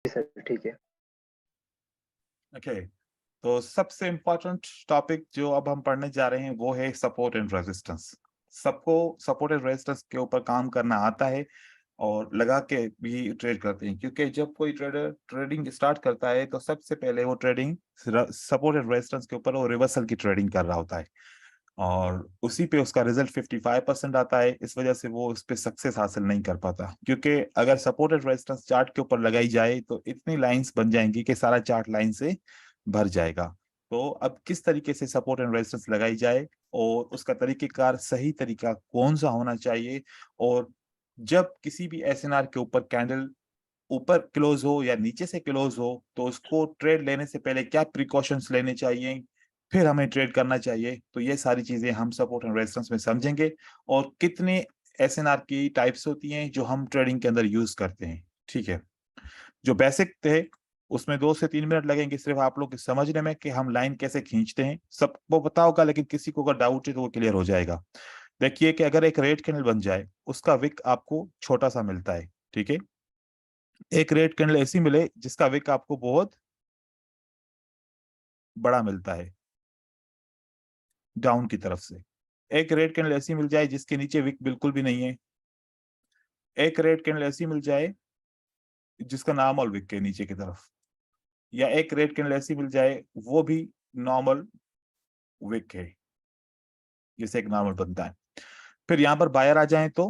Sir ठीक है। Okay. तो सबसे इम्पोर्टेंट टॉपिक जो अब हम पढ़ने जा रहे हैं वो है सपोर्ट एंड रेजिस्टेंस। सबको सपोर्ट एंड रेजिस्टेंस के ऊपर काम करना आता है और लगा के भी ट्रेड करते हैं, क्योंकि जब कोई ट्रेडर ट्रेडिंग स्टार्ट करता है तो सबसे पहले वो ट्रेडिंग सपोर्ट एंड रेजिस्टेंस के ऊपर वो रिवर्सल की ट्रेडिंग कर रहा होता है और उसी पे उसका रिजल्ट 55% आता है। इस वजह से वो उस पे सक्सेस हासिल नहीं कर पाता, क्योंकि अगर सपोर्ट एंड रेजिस्टेंस चार्ट के ऊपर लगाई जाए तो इतनी लाइंस बन जाएंगी कि सारा चार्ट लाइन से भर जाएगा। तो अब किस तरीके से सपोर्ट एंड रेजिस्टेंस लगाई जाए और उसका तरीकेकार सही तरीका कौन सा होना चाहिए, और जब किसी भी एसएनआर के ऊपर कैंडल ऊपर क्लोज हो या नीचे से क्लोज हो तो उसको ट्रेड लेने से पहले क्या प्रिकॉशंस लेने चाहिए, फिर हमें ट्रेड करना चाहिए। तो ये सारी चीजें हम सपोर्ट एंड रेजिस्टेंस में समझेंगे, और कितने एसएनआर की टाइप्स होती हैं जो हम ट्रेडिंग के अंदर यूज करते हैं। ठीक है, जो बेसिक थे उसमें 2 से 3 मिनट लगेंगे सिर्फ आप लोग के समझने में कि हम लाइन कैसे खींचते हैं। सबको पता होगा, लेकिन किसी को अगर डाउट है तो वो क्लियर हो जाएगा। देखिए कि अगर एक रेड कैंडल बन जाए, उसका विक आपको छोटा सा मिलता है। ठीक है, एक रेड कैंडल ऐसी मिले जिसका विक आपको बहुत बड़ा मिलता है डाउन की तरफ से। एक रेड कैंडल ऐसी मिल जाए जिसके नीचे विक बिल्कुल भी नहीं है। एक रेड कैंडल ऐसी मिल जाए जिसका नॉर्मल विक है नीचे की तरफ, या एक रेड कैंडल ऐसी मिल जाए वो भी नॉर्मल विक है, जैसे एक नॉर्मल बनता है। फिर यहाँ पर बायर आ जाए तो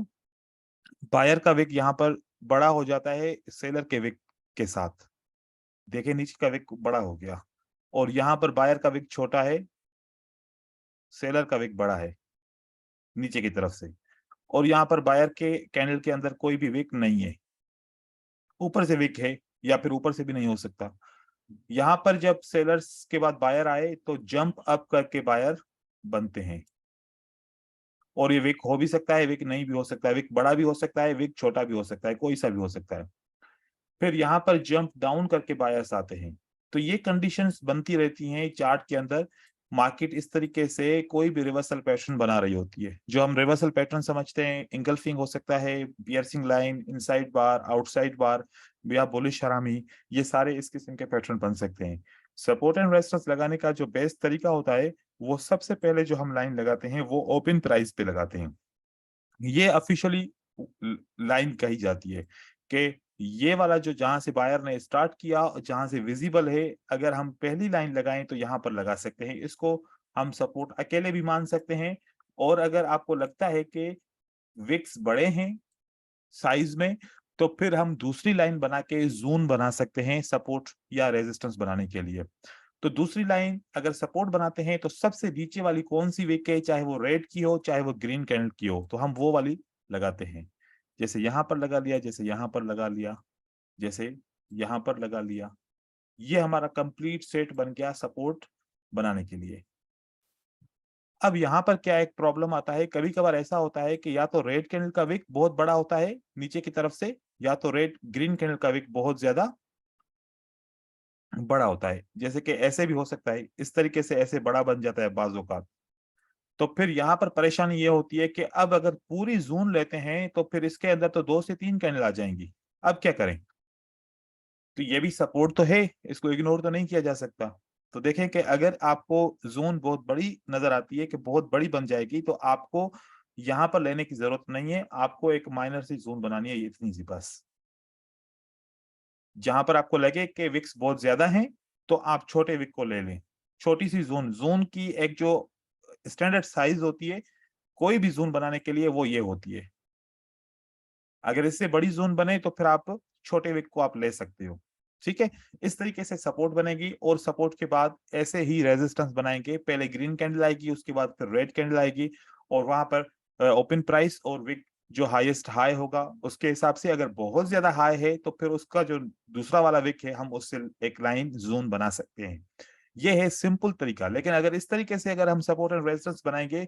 बायर का विक यहाँ पर बड़ा हो जाता है सेलर के विक के साथ। देखिए नीचे का विक बड़ा हो गया और यहाँ पर बायर का विक छोटा है, सेलर का विक बड़ा है नीचे की तरफ से। और यहाँ पर बायर के कैंडल के अंदर कोई भी विक नहीं है, ऊपर से विक है या फिर ऊपर से भी नहीं हो सकता। यहाँ पर जब सेलर्स के बाद बायर आए तो जंप अप करके बायर बनते हैं, और ये विक हो भी सकता है, विक नहीं भी हो सकता है, विक बड़ा भी हो सकता है, विक छोटा भी हो सकता है, कोई सा भी हो सकता है। फिर यहाँ पर जंप डाउन करके बायर्स आते हैं। तो ये कंडीशंस बनती रहती हैं चार्ट के अंदर। मार्केट इस तरीके से कोई भी रिवर्सल पैटर्न बना रही होती है। जो हम रिवर्सल पैटर्न समझते हैं, इंगल्फिंग हो सकता है, पियर्सिंग लाइन, इनसाइड बार, आउटसाइड बार, या बुलिश हरामी, ये सारे इस किस्म के पैटर्न बन सकते हैं। सपोर्ट एंड रेजिस्टेंस लगाने का जो बेस्ट तरीका होता है, वो सबसे पहले जो हम लाइन लगाते हैं वो ओपन प्राइस पे लगाते हैं। ये ऑफिशियली लाइन कही जाती है कि ये वाला जो जहां से बायर ने स्टार्ट किया, जहां से विजिबल है, अगर हम पहली लाइन लगाएं तो यहां पर लगा सकते हैं। इसको हम सपोर्ट अकेले भी मान सकते हैं, और अगर आपको लगता है कि विक्स बड़े हैं साइज में, तो फिर हम दूसरी लाइन बना के जोन बना सकते हैं सपोर्ट या रेजिस्टेंस बनाने के लिए। तो दूसरी लाइन अगर सपोर्ट बनाते हैं तो सबसे नीचे वाली कौन सी विक है, चाहे वो रेड की हो चाहे वो ग्रीन कैंडल की हो, तो हम वो वाली लगाते हैं। जैसे यहां पर लगा लिया, जैसे यहां पर लगा लिया, जैसे यहां पर लगा लिया। ये हमारा कंप्लीट सेट बन गया सपोर्ट बनाने के लिए। अब यहाँ पर क्या एक प्रॉब्लम आता है, कभी कभार ऐसा होता है कि या तो रेड कैंडल का विक बहुत बड़ा होता है नीचे की तरफ से, या तो रेड ग्रीन कैंडल का विक बहुत ज्यादा बड़ा होता है। जैसे कि ऐसे भी हो सकता है, इस तरीके से ऐसे बड़ा बन जाता है बाजू का। तो फिर यहाँ पर परेशानी ये होती है कि अब अगर पूरी जून लेते हैं तो फिर इसके अंदर तो 2 से 3 कैंडल आ जाएंगी। अब क्या करें? तो ये भी सपोर्ट तो है, इसको इग्नोर तो नहीं किया जा सकता। तो देखें कि अगर आपको जोन बहुत बड़ी नजर आती है कि बहुत बड़ी बन जाएगी, तो आपको यहाँ पर लेने की जरूरत नहीं है, आपको एक माइनर सी जोन बनानी है, ये इतनी सी बस। जहां पर आपको लगे कि विक्स बहुत ज्यादा हैं तो आप छोटे विक को ले लें। छोटी सी जोन, जोन की एक जो स्टैंडर्ड साइज होती है कोई भी जोन बनाने के लिए, वो ये होती है। अगर इससे बड़ी जोन बने तो फिर आप छोटे विक को आप ले सकते हो। ठीक है, इस तरीके से सपोर्ट बनेगी, और सपोर्ट के बाद ऐसे ही रेजिस्टेंस बनाएंगे। पहले ग्रीन कैंडल आएगी, उसके बाद फिर रेड कैंडल आएगी, और वहां पर ओपन प्राइस और विक जो हाईएस्ट हाई होगा उसके हिसाब से, अगर बहुत ज्यादा हाई है तो फिर उसका जो दूसरा वाला विक है हम उससे एक लाइन जोन बना सकते हैं। ये है सिंपल तरीका। लेकिन अगर इस तरीके से अगर हम सपोर्ट एंड रेजिस्टेंस बनाएंगे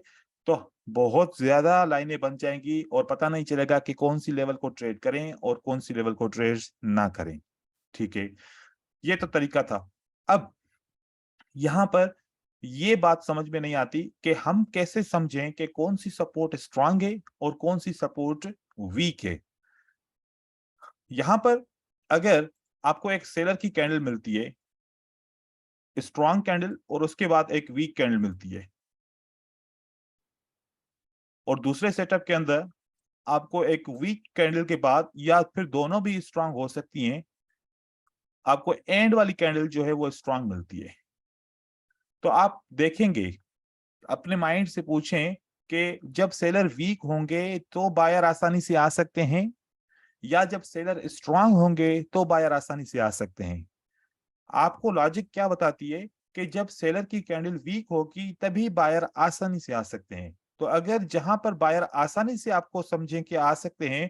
तो बहुत ज्यादा लाइनें बन जाएंगी और पता नहीं चलेगा कि कौन सी लेवल को ट्रेड करें और कौन सी लेवल को ट्रेड ना करें। ठीक है, ये तो तरीका था। अब यहां पर ये बात समझ में नहीं आती कि हम कैसे समझें कि कौन सी सपोर्ट स्ट्रांग है और कौन सी सपोर्ट वीक है। यहां पर अगर आपको एक सेलर की कैंडल मिलती है, स्ट्रॉन्ग कैंडल, और उसके बाद एक वीक कैंडल मिलती है, और दूसरे सेटअप के अंदर आपको एक वीक कैंडल के बाद, या फिर दोनों भी स्ट्रांग हो सकती हैं, आपको एंड वाली कैंडल जो है वो स्ट्रांग मिलती है। तो आप देखेंगे, अपने माइंड से पूछें कि जब सेलर वीक होंगे तो बायर आसानी से आ सकते हैं, या जब सेलर स्ट्रांग होंगे तो बायर आसानी से आ सकते हैं। आपको लॉजिक क्या बताती है कि जब सेलर की कैंडल वीक होगी तभी बायर आसानी से आ सकते हैं। तो अगर जहां पर बायर आसानी से आपको समझें कि आ सकते हैं,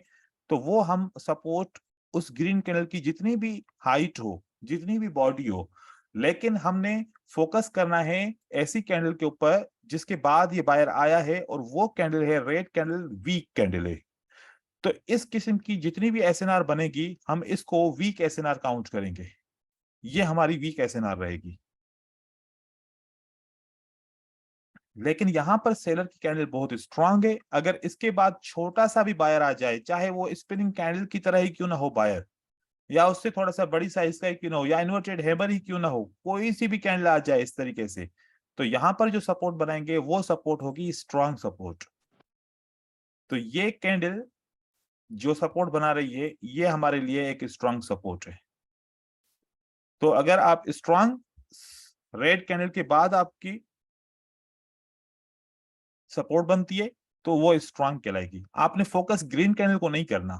तो वो हम सपोर्ट उस ग्रीन कैंडल की जितनी भी हाइट हो, जितनी भी बॉडी हो, लेकिन हमने फोकस करना है ऐसी कैंडल के ऊपर जिसके बाद ये बायर आया है, और वो कैंडल है रेड कैंडल, वीक कैंडल है। तो इस किस्म की जितनी भी एसएनआर बनेगी, हम इसको वीक एसएनआर काउंट करेंगे। ये हमारी वीक एसएनआर रहेगी। लेकिन यहां पर सेलर की कैंडल बहुत स्ट्रांग है, अगर इसके बाद छोटा सा भी बायर आ जाए, चाहे वो स्पिनिंग कैंडल की तरह ही क्यों ना हो बायर, या उससे थोड़ा सा बड़ी साइज का ही क्यों ना हो, या इन्वर्टेड हैमर ही क्यों ना हो, कोई सी भी कैंडल आ जाए इस तरीके से, तो यहां पर जो सपोर्ट बनाएंगे वो सपोर्ट होगी स्ट्रांग सपोर्ट। तो ये कैंडल जो सपोर्ट बना रही है, ये हमारे लिए एक स्ट्रांग सपोर्ट है। तो अगर आप स्ट्रांग रेड कैंडल के बाद आपकी सपोर्ट बनती है, तो वो स्ट्रांग कहलाएगी। आपने फोकस ग्रीन कैंडल को नहीं करना,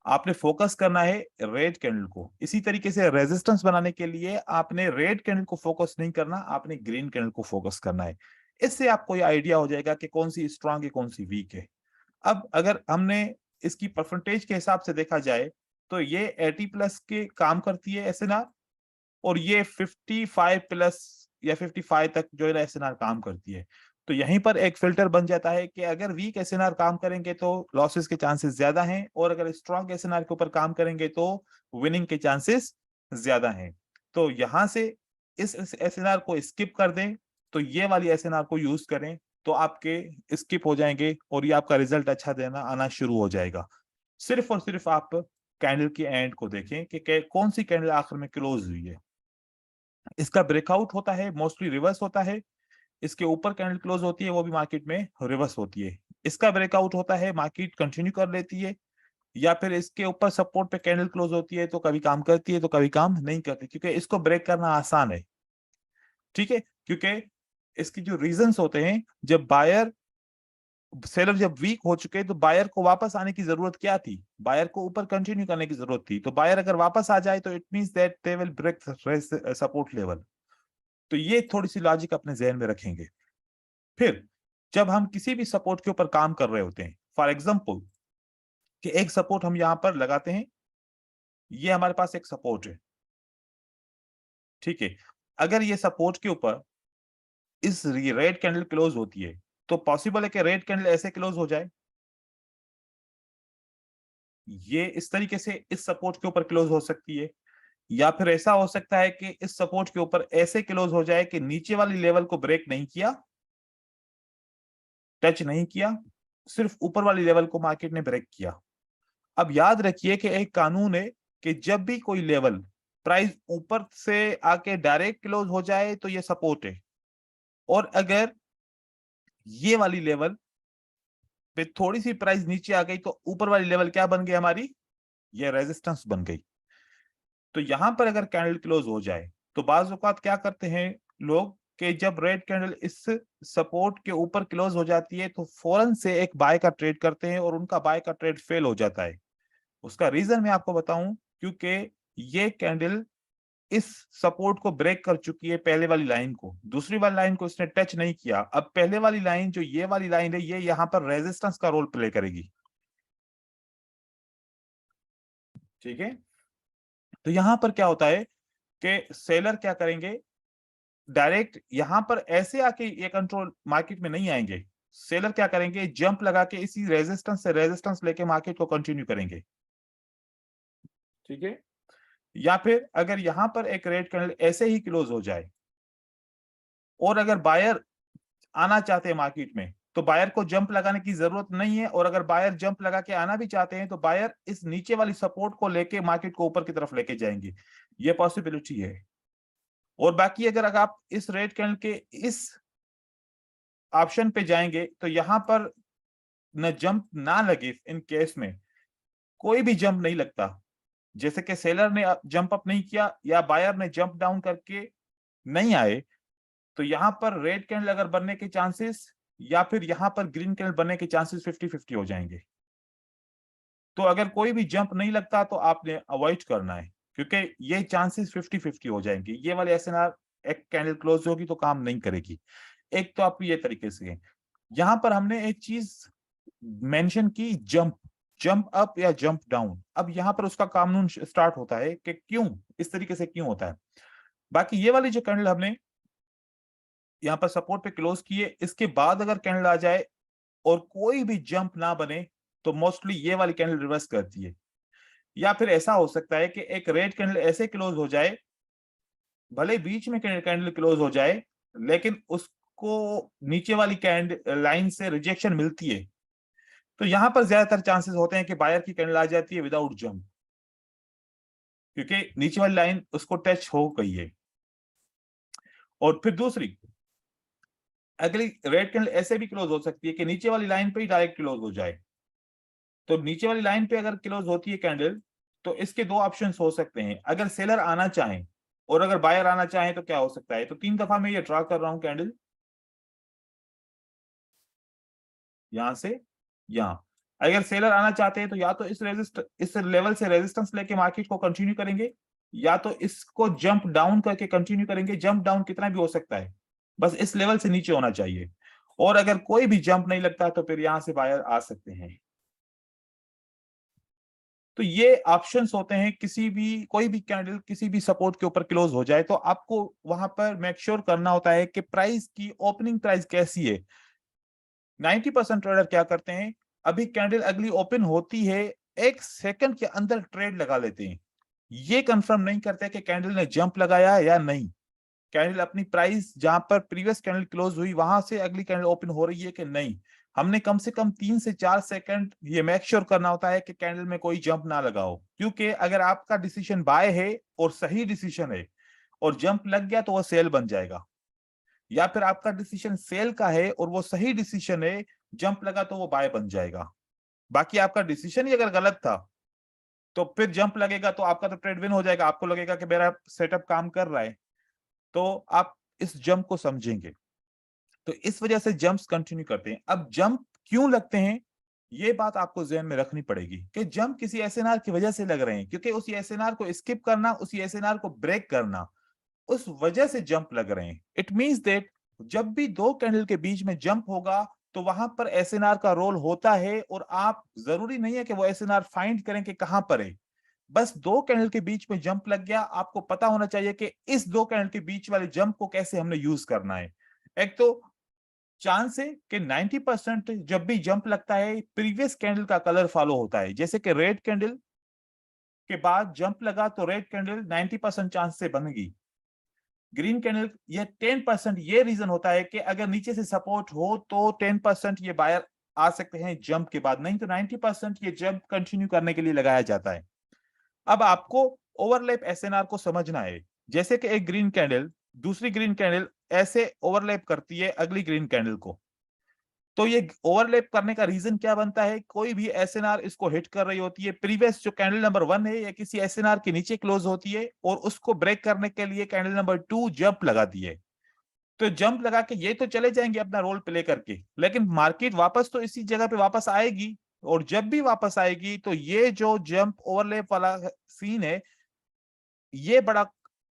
आपने फोकस करना है रेड कैंडल को। इसी तरीके से रेजिस्टेंस बनाने के लिए आपने रेड कैंडल को फोकस नहीं करना, आपने ग्रीन कैंडल को फोकस करना है। इससे आपको ये आइडिया हो जाएगा कि कौन सी स्ट्रांग है, कौन सी वीक है। अब अगर हमने इसकी परसेंटेज के हिसाब से देखा जाए, तो ये 80 प्लस के काम करती है एसएनआर, और ये 55 प्लस या 55 तक जो है एसएनआर काम करती है। तो यहीं पर एक फिल्टर बन जाता है कि अगर वीक एसएनआर काम करेंगे तो लॉसेस के चांसेस ज्यादा हैं, और अगर स्ट्रॉन्ग एसएनआर के ऊपर काम करेंगे तो विनिंग के चांसेस ज्यादा हैं। तो यहां से इस एसएनआर को स्किप कर दें, तो ये वाली एसएनआर को यूज करें, तो आपके स्किप हो जाएंगे और ये आपका रिजल्ट अच्छा देना आना शुरू हो जाएगा। सिर्फ और सिर्फ आप कैंडल की एंड को देखें कि कौन सी कैंडल आखिर में क्लोज हुई है। इसका ब्रेकआउट होता है, मोस्टली रिवर्स होता है। इसके ऊपर कैंडल क्लोज होती है, वो भी मार्केट में रिवर्स होती है। इसका ब्रेकआउट होता है, मार्केट कंटिन्यू कर लेती है, या फिर इसके ऊपर सपोर्ट पे कैंडल क्लोज होती है, तो कभी काम करती है तो कभी काम नहीं करती, क्योंकि इसको ब्रेक करना आसान है। ठीक है, क्योंकि इसकी जो रीजंस होते हैं, जब बायर सेलर जब वीक हो चुके तो बायर को वापस आने की जरूरत क्या थी, बायर को ऊपर कंटिन्यू करने की जरूरत थी। तो बायर अगर वापस आ जाए तो it means that they will break support level. तो ये थोड़ी सी लॉजिक अपने जहन में रखेंगे। फिर जब हम किसी भी सपोर्ट के ऊपर काम कर रहे होते हैं, फॉर एग्जाम्पल कि एक सपोर्ट हम यहां पर लगाते हैं, ये हमारे पास एक सपोर्ट है, ठीक है। अगर ये सपोर्ट के ऊपर इस रेड कैंडल क्लोज होती है, तो पॉसिबल है कि रेड कैंडल ऐसे क्लोज हो जाए, ये इस तरीके से इस सपोर्ट के ऊपर क्लोज हो सकती है, या फिर ऐसा हो सकता है कि इस सपोर्ट के ऊपर ऐसे क्लोज हो जाए कि नीचे वाली लेवल को ब्रेक नहीं किया, टच नहीं किया, सिर्फ ऊपर वाली लेवल को मार्केट ने ब्रेक किया। अब याद रखिए कि एक कानून है कि जब भी कोई लेवल प्राइस ऊपर से आके डायरेक्ट क्लोज हो जाए तो ये सपोर्ट है, और अगर ये वाली लेवल पे थोड़ी सी प्राइस नीचे आ गई तो ऊपर वाली लेवल क्या बन गई हमारी, ये रेजिस्टेंस बन गई। तो यहां पर अगर कैंडल क्लोज हो जाए, तो बाज औकात क्या करते हैं लोग कि जब रेड कैंडल इस सपोर्ट के ऊपर क्लोज हो जाती है तो फौरन से एक बाय का ट्रेड करते हैं, और उनका बाय का ट्रेड फेल हो जाता है। उसका रीजन मैं आपको बताऊं, क्योंकि ये कैंडल इस सपोर्ट को ब्रेक कर चुकी है, पहले वाली लाइन को, दूसरी वाली लाइन को इसने टच नहीं किया। अब पहले वाली लाइन जो ये वाली लाइन है, ये यहां पर रेजिस्टेंस का रोल प्ले करेगी, ठीक है। तो यहां पर क्या होता है कि सेलर क्या करेंगे, डायरेक्ट यहां पर ऐसे आके ये कंट्रोल मार्केट में नहीं आएंगे। सेलर क्या करेंगे, जंप लगा के इसी रेजिस्टेंस से रेजिस्टेंस लेके मार्केट को कंटिन्यू करेंगे, ठीक है। या फिर अगर यहां पर एक रेड कैंडल ऐसे ही क्लोज हो जाए, और अगर बायर आना चाहते हैं मार्केट में, तो बायर को जंप लगाने की जरूरत नहीं है, और अगर बायर जंप लगा के आना भी चाहते हैं तो बायर इस नीचे वाली सपोर्ट को लेके मार्केट को ऊपर की तरफ लेके जाएंगे, ये पॉसिबिलिटी है। और बाकी अगर आप इस रेड कैंडल के इस ऑप्शन पे जाएंगे तो यहां पर न जंप ना लगे, इन केस में कोई भी जंप नहीं लगता, जैसे कि सेलर ने जंप अप नहीं किया या बायर ने जंप डाउन करके नहीं आए, तो यहां पर रेड कैंडल अगर बनने के चांसेस या फिर यहां पर ग्रीन कैंडल बनने के चांसेस 50-50 हो जाएंगे। तो अगर कोई भी जंप नहीं लगता तो आपने अवॉइड करना है, क्योंकि ये चांसेस 50-50 हो जाएंगे। ये वाले एसएनआर एक कैंडल क्लोज होगी तो काम नहीं करेगी। एक तो आप ये तरीके से है। यहां पर हमने एक चीज मेंशन की, जंप, जंप अप या जंप डाउन। अब यहां पर उसका कानून स्टार्ट होता है कि क्यों इस तरीके से क्यों होता है। बाकी ये वाली जो कैंडल हमने यहाँ पर सपोर्ट पे क्लोज किए, इसके बाद अगर कैंडल आ जाए और कोई भी जंप ना बने तो मोस्टली ये वाली कैंडल रिवर्स करती है। या फिर ऐसा हो सकता है कि एक रेड कैंडल ऐसे क्लोज हो जाए, भले बीच में कैंडल क्लोज हो जाए, लेकिन उसको नीचे वाली कैंडल लाइन से रिजेक्शन मिलती है, तो यहां पर ज्यादातर चांसेस होते हैं कि बायर की कैंडल आ जाती है विदाउट जंप, क्योंकि नीचे वाली लाइन उसको टच हो गई है। और फिर दूसरी, अगली रेड कैंडल ऐसे भी क्लोज हो सकती है कि नीचे वाली लाइन पे ही डायरेक्ट क्लोज हो जाए। तो नीचे वाली लाइन पे अगर क्लोज होती है कैंडल, तो इसके दो ऑप्शंस हो सकते हैं। अगर सेलर आना चाहे और अगर बायर आना चाहे तो क्या हो सकता है। तो 3 दफा मैं ये ड्रा कर रहा हूं कैंडल, यहां से यहां। अगर सेलर आना चाहते हैं तो या तो इस लेवल से रेजिस्टेंस लेके मार्केट को कंटिन्यू करेंगे, या तो इसको जंप डाउन करके कंटिन्यू करेंगे। जंप डाउन कितना भी हो सकता है, बस इस लेवल से नीचे होना चाहिए। और अगर कोई भी जंप नहीं लगता तो फिर यहां से बायर आ सकते हैं। तो ये ऑप्शंस होते हैं, किसी भी कोई भी कैंडल किसी भी सपोर्ट के ऊपर क्लोज हो जाए तो आपको वहां पर मेक श्योर करना होता है कि प्राइस की ओपनिंग प्राइस कैसी है। 90% ट्रेडर क्या करते हैं, अभी कैंडल अगली ओपन होती है, 1 सेकंड के अंदर ट्रेड लगा लेते हैं। ये कंफर्म नहीं करते कि कैंडल ने जंप लगाया है या नहीं। कैंडल अपनी प्राइस जहां पर प्रीवियस कैंडल क्लोज हुई वहां से अगली कैंडल ओपन हो रही है कि नहीं। हमने कम से कम 3 से 4 सेकंड ये मेक श्योर करना होता है कि कैंडल में कोई जंप ना लगाओ, क्योंकि अगर आपका डिसीजन बाय है और सही डिसीजन है और जंप लग गया तो वह सेल बन जाएगा, या फिर आपका डिसीजन सेल का है और वो सही डिसीजन है, जंप लगा तो वो बाय बन जाएगा। बाकी आपका डिसीजन ही अगर गलत था तो फिर जंप लगेगा तो आपका तो ट्रेड विन हो जाएगा, आपको लगेगा कि मेरा सेटअप काम कर रहा है। तो आप इस जंप को समझेंगे, तो इस वजह से जंप्स कंटिन्यू करते हैं। अब जंप क्यों लगते हैं, ये बात आपको ध्यान में रखनी पड़ेगी कि जंप किसी एसएनआर की वजह से लग रहे हैं, क्योंकि उसी एसएनआर को स्किप करना, उसी एसएनआर को ब्रेक करना, उस वजह से जंप लग रहे हैं। इट मींस दैट जब भी दो कैंडल के बीच में जंप होगा तो वहां पर एसएनआर का रोल होता है, और आप जरूरी नहीं है कि वो एसएनआर फाइंड करें कि कहां पर है। बस दो कैंडल के बीच में जंप लग गया, आपको पता होना चाहिए कि इस दो कैंडल के बीच वाले जंप को कैसे हमने यूज करना है। एक तो चांस है कि 90% जब भी जंप लगता है प्रीवियस कैंडल का कलर फॉलो होता है, जैसे कि रेड कैंडल के बाद जंप लगा तो रेड कैंडल 90% चांस से बनेगी। ग्रीन कैंडल ये 10%, ये रीजन होता है कि अगर नीचे से सपोर्ट हो तो 10% ये बायर आ सकते हैं जंप के बाद, नहीं तो 90% ये जंप कंटिन्यू करने के लिए लगाया जाता है। अब आपको ओवरलैप एसएनआर को समझना है। जैसे कि एक ग्रीन कैंडल दूसरी ग्रीन कैंडल ऐसे ओवरलैप करती है अगली ग्रीन कैंडल को, तो ये ओवरलैप करने का रीजन क्या बनता है, कोई भी एसएनआर इसको हिट कर रही होती है, प्रीवियस जो कैंडल नंबर 1 है या किसी एसएनआर के नीचे क्लोज होती है, और उसको ब्रेक करने के लिए कैंडल नंबर 2 जंप लगाती है। तो जंप लगा के ये तो चले जाएंगे अपना रोल प्ले करके, लेकिन मार्केट वापस तो इसी जगह पे वापस आएगी, और जब भी वापस आएगी तो ये जो जंप ओवरलैप वाला सीन है ये बड़ा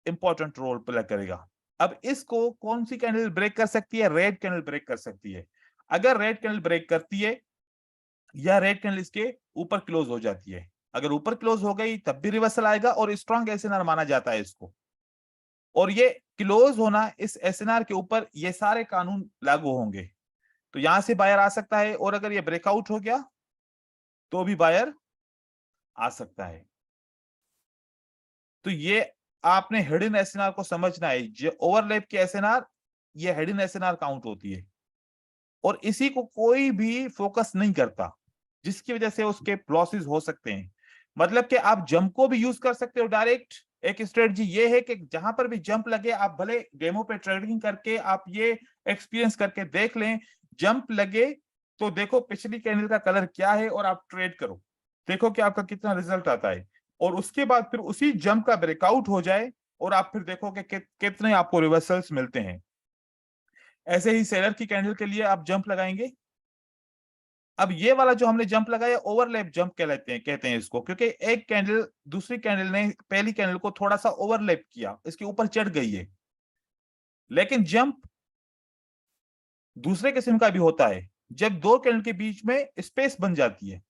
इंपॉर्टेंट रोल प्ले करेगा। अब इसको कौन सी कैंडल ब्रेक कर सकती है, रेड कैंडल ब्रेक कर सकती है। अगर रेड कैंडल ब्रेक करती है या रेड कैंडल इसके ऊपर क्लोज हो जाती है, अगर ऊपर क्लोज हो गई तब भी रिवर्सल आएगा और स्ट्रॉन्ग एसएनआर माना जाता है इसको। और ये क्लोज होना इस एसएनआर के ऊपर ये सारे कानून लागू होंगे, तो यहां से बायर आ सकता है, और अगर ये ब्रेकआउट हो गया तो भी बायर आ सकता है। तो ये आपने हिडन एसएनआर को समझना है। जो ओवरलैप की एसएनआर ये हिडन एसएनआर काउंट होती है। और इसी को कोई भी फोकस नहीं करता, जिसकी वजह से उसके लॉसेस हो सकते हैं। मतलब कि आप जंप को भी यूज कर सकते हो डायरेक्ट। एक स्ट्रेटजी ये है कि जहां पर भी जंप लगे, आप भले डेमो पे ट्रेडिंग करके आप ये एक्सपीरियंस करके देख लें, जंप लगे तो देखो पिछली कैंडल का कलर क्या है और आप ट्रेड करो, देखो कि आपका कितना रिजल्ट आता है। और उसके बाद फिर उसी जंप का ब्रेकआउट हो जाए और आप फिर देखो कि कितने आपको रिवर्सल्स मिलते हैं। ऐसे ही सेलर की कैंडल के लिए आप जंप लगाएंगे। अब ये वाला जो हमने जंप लगाया ओवरलैप जंप कहते हैं इसको, क्योंकि एक कैंडल दूसरी कैंडल ने पहली कैंडल को थोड़ा सा ओवरलैप किया, इसके ऊपर चढ़ गई है। लेकिन जंप दूसरे किस्म का भी होता है, जब दो कैंडल के बीच में स्पेस बन जाती है।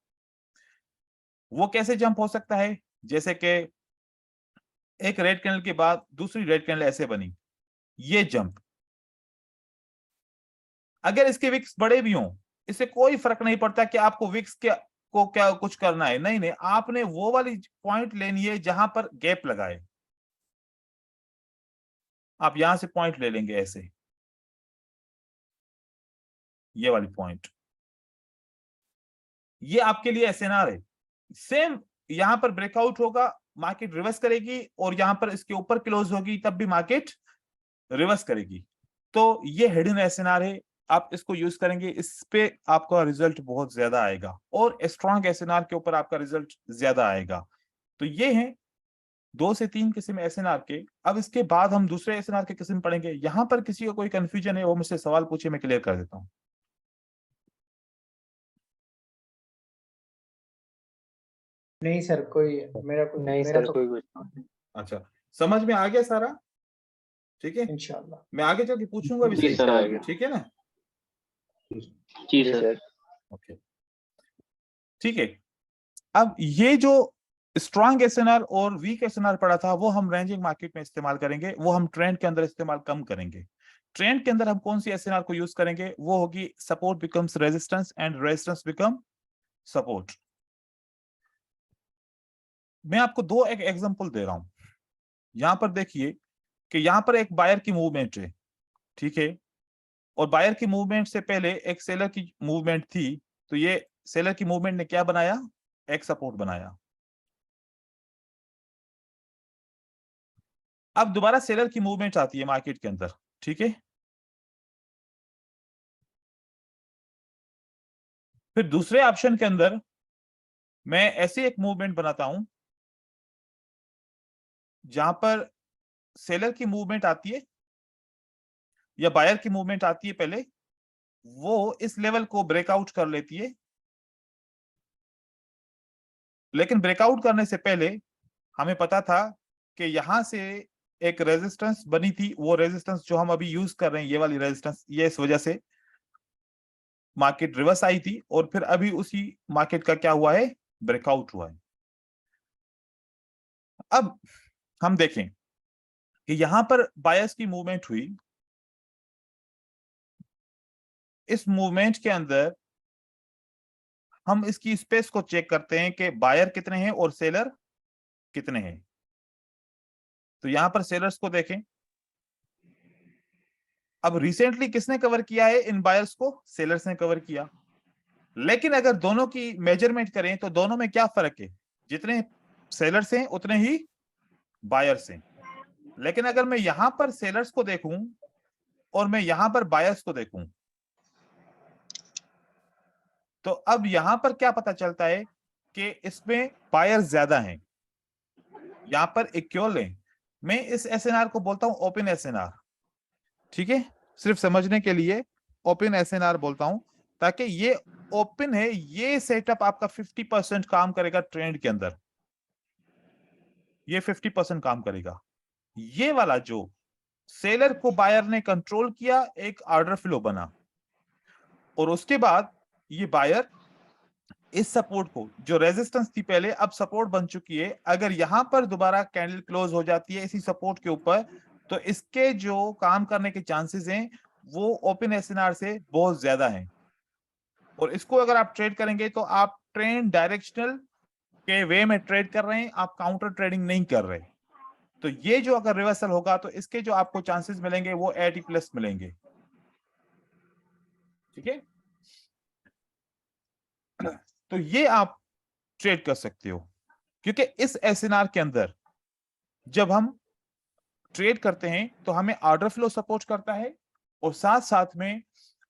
वो कैसे जंप हो सकता है? जैसे कि एक रेड कैंडल के बाद दूसरी रेड कैंडल ऐसे बनी, ये जंप। अगर इसके विक्स बड़े भी हों, इससे कोई फर्क नहीं पड़ता कि आपको विक्स को क्या कुछ करना है, नहीं नहीं, आपने वो वाली पॉइंट लेनी है जहां पर गैप लगाए। आप यहां से पॉइंट ले लेंगे ऐसे, ये वाली पॉइंट, ये आपके लिए एसएनआर है। सेम यहां पर ब्रेकआउट होगा, मार्केट रिवर्स करेगी, और यहां पर इसके ऊपर क्लोज होगी तब भी मार्केट रिवर्स करेगी। तो ये हिडन एसएनआर है, आप इसको यूज करेंगे, इस पे आपका रिजल्ट बहुत ज्यादा आएगा और स्ट्रॉन्ग एसएनआर के ऊपर आपका रिजल्ट ज्यादा आएगा। तो ये है 2 से 3 किस्म एसएनआर के। अब इसके बाद हम दूसरे एसएनआर के किस्म पढ़ेंगे। यहां पर किसी को कोई कंफ्यूजन है वो मुझसे सवाल पूछे, मैं क्लियर कर देता हूँ। नहीं सर, कोई नहीं मेरा सर, तो कोई कुछ अच्छा, समझ में आ गया सारा? ठीक है, इंशाल्लाह। मैं आगे चल के पूछूंगा भी जी सही, सर, आ गया। ठीक है ना? जी सर। ओके, ठीक है। अब ये जो स्ट्रांग एसएनआर और वीक एसएनआर पड़ा था वो हम रेंजिंग मार्केट में इस्तेमाल करेंगे, वो हम ट्रेंड के अंदर इस्तेमाल कम करेंगे। ट्रेंड के अंदर हम कौन सी एसएनआर को यूज करेंगे? वो होगी support becomes resistance and resistance become support. मैं आपको दो एक एग्जांपल दे रहा हूं। यहां पर देखिए कि यहां पर एक बायर की मूवमेंट है, ठीक है, और बायर की मूवमेंट से पहले एक सेलर की मूवमेंट थी। तो ये सेलर की मूवमेंट ने क्या बनाया? एक सपोर्ट बनाया। अब दोबारा सेलर की मूवमेंट आती है मार्केट के अंदर, ठीक है, फिर दूसरे ऑप्शन के अंदर मैं ऐसी एक मूवमेंट बनाता हूं जहां पर सेलर की मूवमेंट आती है या बायर की मूवमेंट आती है पहले, वो इस लेवल को ब्रेकआउट कर लेती है। लेकिन ब्रेकआउट करने से पहले हमें पता था कि यहां से एक रेजिस्टेंस बनी थी, वो रेजिस्टेंस जो हम अभी यूज कर रहे हैं, ये वाली रेजिस्टेंस, ये इस वजह से मार्केट रिवर्स आई थी और फिर अभी उसी मार्केट का क्या हुआ है? ब्रेकआउट हुआ है। अब हम देखें कि यहां पर बायर्स की मूवमेंट हुई। इस मूवमेंट के अंदर हम इसकी स्पेस को चेक करते हैं कि बायर कितने हैं और सेलर कितने हैं। तो यहां पर सेलर्स को देखें। अब रिसेंटली किसने कवर किया है इन बायर्स को? सेलर्स ने कवर किया। लेकिन अगर दोनों की मेजरमेंट करें तो दोनों में क्या फर्क है? जितने सेलर्स हैं उतने ही बायर्स हैं। लेकिन अगर मैं यहां पर सेलर्स को देखूं और मैं यहां पर बायर्स को देखूं, तो अब यहां पर क्या पता चलता है कि इसमें बायर्स ज्यादा हैं, यहां पर इक्वल है। मैं इस एसएनआर को बोलता हूं ओपन एसएनआर, ठीक है, सिर्फ समझने के लिए ओपन एसएनआर बोलता हूं, ताकि ये ओपन है, ये सेटअप आपका 50% काम करेगा ट्रेंड के अंदर, ये 50% काम करेगा। ये वाला जो सेलर को बायर ने कंट्रोल किया, एक ऑर्डर फ्लो बना, और उसके बाद ये बायर इस सपोर्ट को, जो रेजिस्टेंस थी पहले, अब सपोर्ट बन चुकी है, अगर यहां पर दोबारा कैंडल क्लोज हो जाती है इसी सपोर्ट के ऊपर, तो इसके जो काम करने के चांसेस हैं वो ओपन एसएनआर से बहुत ज्यादा हैं। और इसको अगर आप ट्रेड करेंगे तो आप ट्रेंड डायरेक्शनल के वे में ट्रेड कर रहे हैं, आप काउंटर ट्रेडिंग नहीं कर रहे। तो ये जो अगर रिवर्सल होगा तो इसके जो आपको चांसेस मिलेंगे वो 80+ मिलेंगे। ठीक है। तो ये आप ट्रेड कर सकते हो, क्योंकि इस एसएनआर के अंदर जब हम ट्रेड करते हैं तो हमें ऑर्डर फ्लो सपोर्ट करता है, और साथ साथ में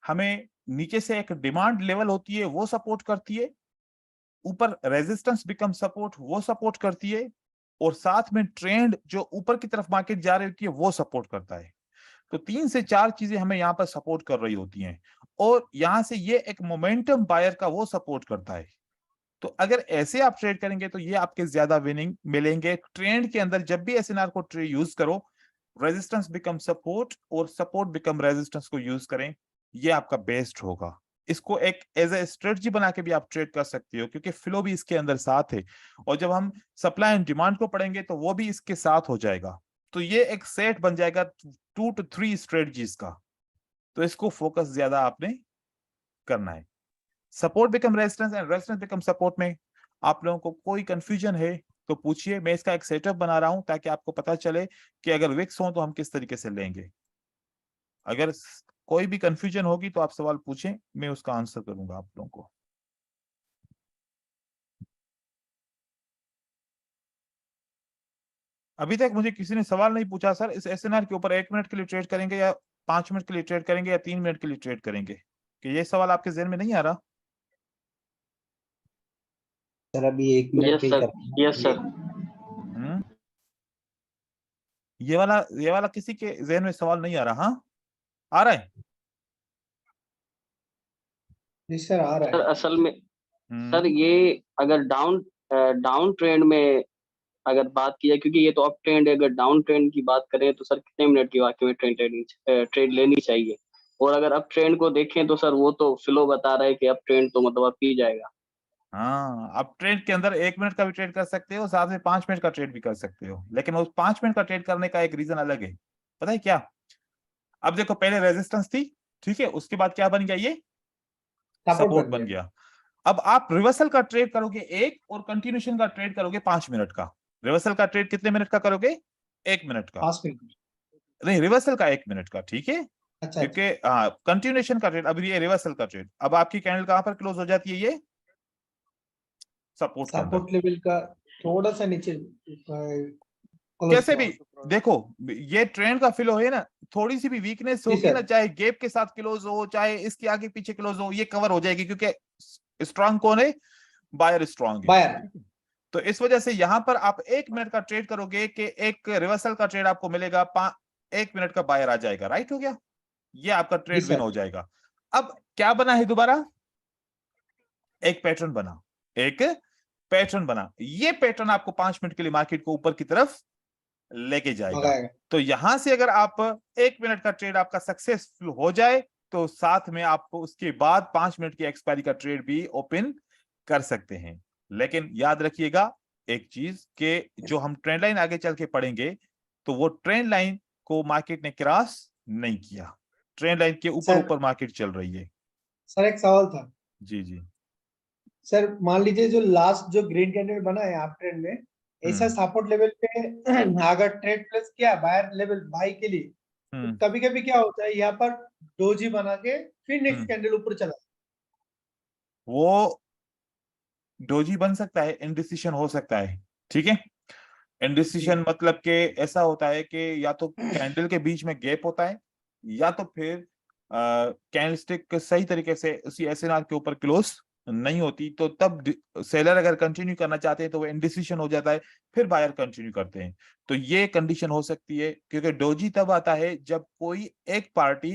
हमें नीचे से एक डिमांड लेवल होती है वो सपोर्ट करती है, ऊपर रेजिस्टेंस बिकम सपोर्ट वो सपोर्ट करती है, और साथ में ट्रेंड जो ऊपर की तरफ मार्केट जा रही होती है वो सपोर्ट करता है। तो 3 से 4 चीजें हमें यहाँ पर सपोर्ट कर रही होती हैं, और यहां से ये एक मोमेंटम बायर का वो सपोर्ट करता है। तो अगर ऐसे आप ट्रेड करेंगे तो ये आपके ज्यादा विनिंग मिलेंगे। ट्रेंड के अंदर जब भी एसएनआर को यूज करो, रेजिस्टेंस बिकम सपोर्ट और सपोर्ट बिकम रेजिस्टेंस को यूज करें, ये आपका बेस्ट होगा। इसको एक एज ए स्ट्रेटजी बना के भी आप ट्रेड कर सकते हो, क्योंकि फ्लो भी इसके अंदर साथ है, और जब हम सप्लाई एंड डिमांड को पढ़ेंगे तो वो भी इसके साथ हो जाएगा। तो ये एक सेट बन जाएगा 2 to 3 स्ट्रेटजीज का। तो इसको फोकस ज्यादा आपने करना है। Support become resistance and resistance become support में आप लोगों को कोई कंफ्यूजन है तो पूछिए। मैं इसका एक सेटअप बना रहा हूं ताकि आपको पता चले कि अगर विक्स हो तो हम किस तरीके से लेंगे। अगर कोई भी कंफ्यूजन होगी तो आप सवाल पूछें, मैं उसका आंसर करूंगा आप लोगों को। अभी तक मुझे किसी ने सवाल नहीं पूछा सर इस एसएनआर के ऊपर 1 मिनट के लिए ट्रेड करेंगे या 5 मिनट के लिए ट्रेड करेंगे या 3 मिनट के लिए ट्रेड करेंगे, कि ये सवाल आपके जहन में नहीं आ रहा? सर अभी 1 मिनट यस पे ही सर, करते यस सर। ये वाला किसी के जहन में सवाल नहीं आ रहा? हाँ, आ रहा है? जी सर आ रहा सर है। असल में सर ये अगर डाउन ट्रेंड में अगर बात की जाए, क्योंकि ये तो अप ट्रेंड है, अगर डाउन ट्रेंड की बात करें तो सर कितने मिनट की वाकई में ट्रेड लेनी चाहिए? और अगर अप ट्रेंड को देखें तो सर वो तो फ्लो बता रहा है कि अप ट्रेंड तो मतलब अप ही जाएगा। हाँ, आप ट्रेड के अंदर 1 मिनट का भी ट्रेड कर सकते हो, साथ में 5 मिनट का ट्रेड भी कर सकते हो, लेकिन उस 5 मिनट का ट्रेड करने का एक रीजन अलग है। पता है क्या? अब देखो, पहले रेजिस्टेंस थी, ठीक है, उसके बाद क्या बन गया? ये सपोर्ट बन गया। अब आप रिवर्सल का ट्रेड करोगे 1, और कंटिन्यूशन का ट्रेड करोगे 5 मिनट का। रिवर्सल का ट्रेड कितने मिनट का करोगे? 1 मिनट का। 5 मिनट। नहीं, रिवर्सल का 1 मिनट का, ठीक है। अच्छा क्योंकि कंटिन्यूशन का ट्रेड, अब ये रिवर्सल का ट्रेड, अब आपकी कैंडल कहां पर क्लोज हो जाती है? ये सपोर्ट के अंदर। सपोर्ट लेवल का थोड़ा सा नीचे कैसे भी देखो, ये ट्रेंड का फ्लो है ना, थोड़ी सी भी वीकनेस होगी ना, चाहे गैप के साथ क्लोज हो, चाहे इसके आगे पीछे क्लोज हो, ये कवर हो जाएगी, क्योंकि स्ट्रांग कौन है? बायर स्ट्रांग है। बायर। तो इस वजह से यहां पर आप 1 मिनट का ट्रेड करोगे कि एक रिवर्सल का ट्रेड आपको मिलेगा, 1 मिनट का बायर आ जाएगा। राइट हो गया? ये आपका ट्रेड विन हो जाएगा। अब क्या बना है दोबारा? एक पैटर्न बना, एक पैटर्न बना। ये पैटर्न आपको 5 मिनट के लिए मार्केट को ऊपर की तरफ लेके जाएगा। तो यहां से अगर आप 1 मिनट का ट्रेड आपका सक्सेसफुल हो जाए तो साथ में आपको उसके बाद 5 मिनट की एक्सपायरी का ट्रेड भी ओपन कर सकते हैं। लेकिन याद रखिएगा एक चीज के, जो हम ट्रेंड लाइन आगे चल के पढ़ेंगे तो वो ट्रेंड लाइन को मार्केट ने क्रॉस नहीं किया, ट्रेंड लाइन के ऊपर ऊपर मार्केट चल रही है। सर एक सवाल था। जी जी सर मान लीजिए जो लास्ट जो ग्रीन कैंडल बना है आप ट्रेंड में, ऐसा सपोर्ट लेवल पे अगर ट्रेड प्लेस किया बायर लेवल बाई के लिए, तो कभी कभी क्या होता है यहाँ पर डोजी बना के फिर नेक्स्ट कैंडल ऊपर चला, वो डोजी बन सकता है, इनडिसिशन हो सकता है, ठीक है। इनडिसिशन मतलब कि ऐसा होता है कि या तो कैंडल के बीच में गैप होता है, या तो फिर कैंडलस्टिक सही तरीके से उसी एसएनआर के ऊपर क्लोज नहीं होती, तो तब सेलर अगर कंटिन्यू करना चाहते हैं तो वो इनडिसिशन हो जाता है, फिर बायर कंटिन्यू करते हैं। तो ये कंडीशन हो सकती है, क्योंकि डोजी तब आता है जब कोई एक पार्टी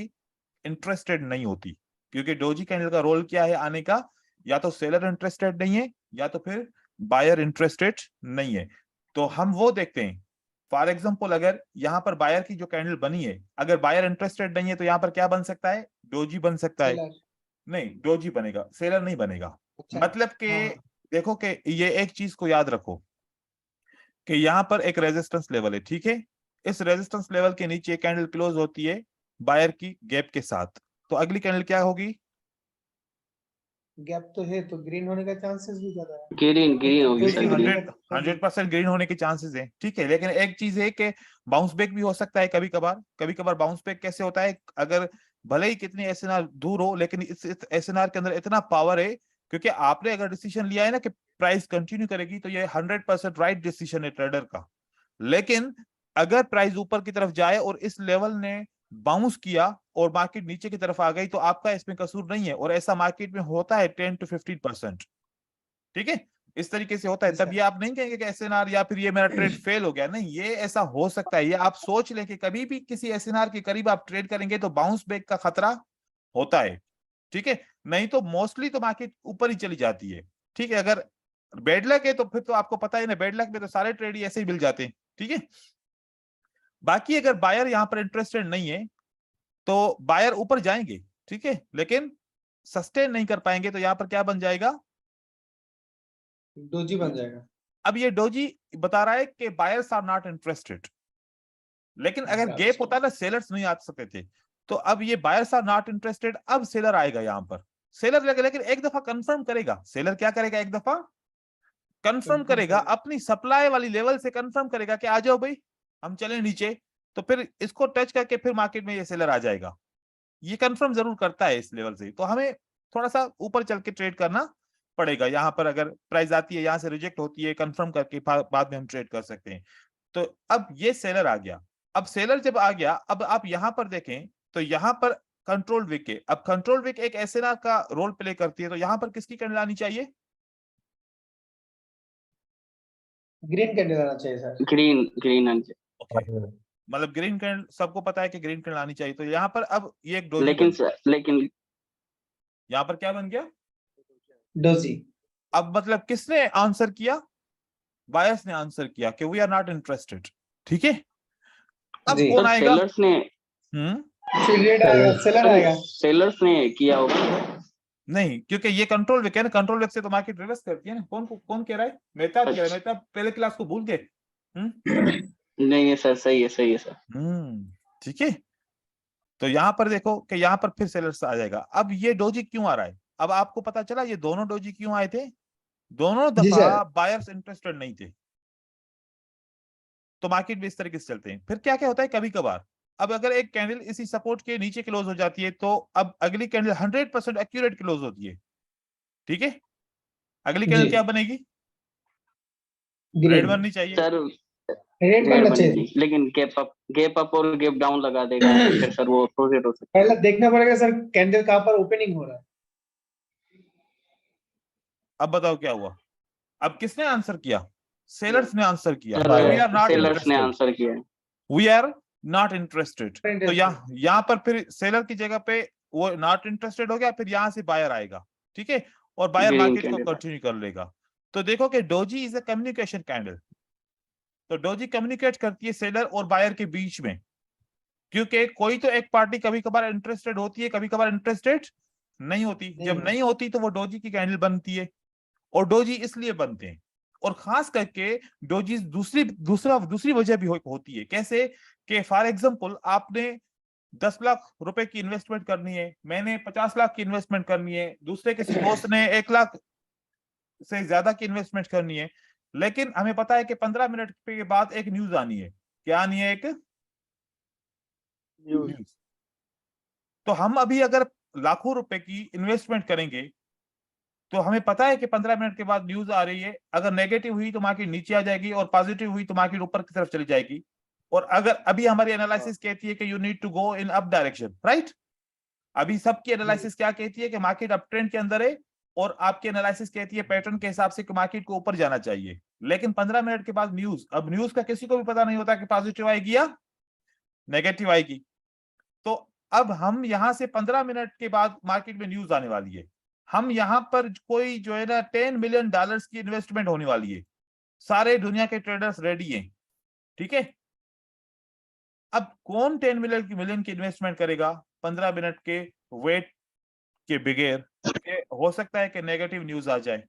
इंटरेस्टेड नहीं होती। क्योंकि डोजी कैंडल का रोल क्या है आने का? या तो सेलर इंटरेस्टेड नहीं है, या तो फिर बायर इंटरेस्टेड नहीं है। तो हम वो देखते हैं, फॉर एग्जाम्पल अगर यहाँ पर बायर की जो कैंडल बनी है, अगर बायर इंटरेस्टेड नहीं है तो यहाँ पर क्या बन सकता है? डोजी बन सकता है। नहीं, डोजी बनेगा, सेलर नहीं बनेगा। मतलब कि देखो कि ये एक चीज को याद रखो कि यहाँ पर एक रेजिस्टेंस लेवल है, ठीक है। इस रेजिस्टेंस लेवल के नीचे कैंडल क्लोज होती है बायर की गैप के साथ, तो अगली कैंडल क्या होगी? गैप तो है तो ग्रीन होने का चांसेस भी ज्यादा है। ग्रीन होगी सर, ग्रीन 100% ग्रीन होने के चांसेस है, ठीक है। लेकिन एक चीज है कि बाउंस बैक भी हो सकता है कभी कभार। कभी कभार बाउंस बैक कैसे होता है? अगर भले ही कितनी एसएनआर दूर हो, लेकिन इस एसएनआर के अंदर इतना पावर है, क्योंकि आपने अगर डिसीजन लिया है ना कि प्राइस कंटिन्यू करेगी, तो ये 100% राइट डिसीजन है ट्रेडर का। लेकिन अगर प्राइस ऊपर की तरफ जाए और इस लेवल ने बाउंस किया और मार्केट नीचे की तरफ आ गई, तो आपका इसमें कसूर नहीं है, और ऐसा मार्केट में होता है 10 to 15%। ठीक है, इस तरीके से होता है। तब ये आप नहीं कहेंगे कि एसएनआर या फिर ये मेरा ट्रेड फेल हो गया, नहीं, ये ऐसा हो सकता है। ये आप सोच लें कि कभी भी किसी एसएनआर के करीब आप ट्रेड करेंगे तो बाउंस बैक का खतरा होता है। ठीक है, नहीं तो मोस्टली तो मार्केट ऊपर ही चली जाती है। ठीक है, अगर बैड लक है तो फिर तो आपको पता है ना, बैड लक में तो सारे ट्रेड ही ऐसे ही मिल जाते हैं। ठीक है, बाकी अगर बायर यहां पर इंटरेस्टेड नहीं है तो बायर ऊपर जाएंगे, ठीक है, लेकिन सस्टेन नहीं कर पाएंगे, तो यहां पर क्या बन जाएगा, डोजी बन जाएगा। अब ये डोजी बता रहा है कि बायर्स आर नॉट इंटरेस्टेड, लेकिन अगर गैप होता ना, सेलर्स नहीं आ सकते थे, तो अब ये बायर्स आर नॉट इंटरेस्टेड, अब सेलर आएगा यहां पर। सेलर लेकिन एक दफा कंफर्म करेगा। सेलर क्या करेगा, एक दफा कंफर्म करेगा, अपनी सप्लाई वाली लेवल से कंफर्म करेगा कि आ जाओ भाई, हम चले नीचे, तो फिर इसको टच करके फिर मार्केट में ये सेलर आ जाएगा। ये कंफर्म जरूर करता है इस लेवल से, तो हमें थोड़ा सा ऊपर चल के ट्रेड करना पड़ेगा। यहाँ पर अगर प्राइस आती है, यहाँ से रिजेक्ट होती है, कंफर्म करके बाद में हम ट्रेड कर सकते हैं। तो अब ये सेलर आ गया। अब सेलर जब आ गया, अब आप यहाँ पर देखें तो यहाँ पर कंट्रोल विक है। अब कंट्रोल विक एक एसएनआर का रोल प्ले करती है, तो यहाँ पर किसकी कैंडल आनी चाहिए, ग्रीन कैंडल आना चाहिए सर। ग्रीन मतलब ग्रीन कैंडल, सबको पता है कि ग्रीन कैंडल आनी चाहिए। तो यहाँ पर अब ये एक डोजी, लेकिन यहाँ पर क्या बन गया, डोजी। अब मतलब किसने आंसर किया, बायर्स ने आंसर किया कि वी आर नॉट इंटरेस्टेड। ठीक है, अब कौन आएगा, सेलर्स ने सेलर आएगा। सेलर्स ने किया होगा नहीं, क्योंकि ये कंट्रोल विक है ना, कंट्रोल विक से तो मार्केट रिवर्स करती है ना। कौन कह रहा है, मेहताब कह रहा है। मेहताब पहले क्लास को भूल गए। नहीं है सर, सही है सर। ठीक है, तो यहाँ पर देखो कि यहाँ पर फिर सेलर्स आ जाएगा। अब ये डोजी क्यों आ रहा है, अब आपको पता चला ये दोनों डोजी क्यों आए थे। दोनों दफा बायर्स इंटरेस्टेड नहीं थे, तो मार्केट भी इस तरीके से चलते हैं। फिर क्या क्या होता है, कभी कभार अब अगर एक कैंडल इसी सपोर्ट के नीचे क्लोज हो जाती है, तो अब अगली कैंडल 100% एक्यूरेट क्लोज होती है। ठीक है, अगली कैंडल क्या बनेगी, रेड बननी चाहिए सर, रेड बनना चाहिए, लेकिन गैप अप और गैप डाउन लगा देगा फिर सर वो प्रोजेक्ट हो सकता है। पहले देखना पड़ेगा सर कैंडल कहां पर ओपनिंग हो रहा है। अब बताओ क्या हुआ, अब किसने आंसर किया, सेलर्स ने आंसर किया। वी आर नॉट सेलर्स ने आंसर किया, वी आर नॉट इंटरेस्टेड। तो यहाँ पर फिर सेलर की जगह पे वो नॉट इंटरेस्टेड हो गया, फिर यहाँ से बायर आएगा। ठीक है, और बायर मार्केट को कंटिन्यू कर लेगा। तो देखो कि doji is a communication candle, तो डोजी कम्युनिकेट करती है सेलर और बायर के बीच में, क्योंकि कोई तो एक पार्टी कभी कभार इंटरेस्टेड होती है, कभी कभार इंटरेस्टेड नहीं होती। जब नहीं होती तो वो डोजी की कैंडल बनती है, और डोजी इसलिए बनते हैं। और खास करके डोजी दूसरी वजह भी होती है। कैसे कि फॉर एग्जांपल आपने 10 लाख रुपए की इन्वेस्टमेंट करनी है, मैंने 50 लाख की इन्वेस्टमेंट करनी है, दूसरे किसी दोस्त ने 1 लाख से ज्यादा की इन्वेस्टमेंट करनी है, लेकिन हमें पता है कि 15 मिनट के बाद एक न्यूज आनी है। क्या आनी है, एक न्यूज। तो हम अभी अगर लाखों रुपए की इन्वेस्टमेंट करेंगे, तो हमें पता है कि 15 मिनट के बाद न्यूज आ रही है। अगर नेगेटिव हुई तो मार्केट नीचे आ जाएगी, और पॉजिटिव हुई तो मार्केट ऊपर की तरफ चली जाएगी। और अगर अभी हमारी एनालिसिस कहती है कि you need to go in up direction, right. अभी सबकी एनालिसिस क्या कहती है कि मार्केट अप ट्रेंड के अंदर है, और आपकी एनालिसिस कहती है पैटर्न के हिसाब से कि मार्केट को ऊपर जाना चाहिए। लेकिन 15 मिनट के बाद न्यूज, अब न्यूज का किसी को भी पता नहीं होता कि पॉजिटिव आएगी या नेगेटिव आएगी। तो अब हम यहां से 15 मिनट के बाद मार्केट में न्यूज आने वाली है, हम यहां पर कोई जो है ना $10 मिलियन की इन्वेस्टमेंट होने वाली है, सारे दुनिया के ट्रेडर्स रेडी हैं। ठीक है, अब कौन 10 मिलियन की इन्वेस्टमेंट करेगा 15 मिनट के वेट के बगैर, हो सकता है कि नेगेटिव न्यूज आ जाए।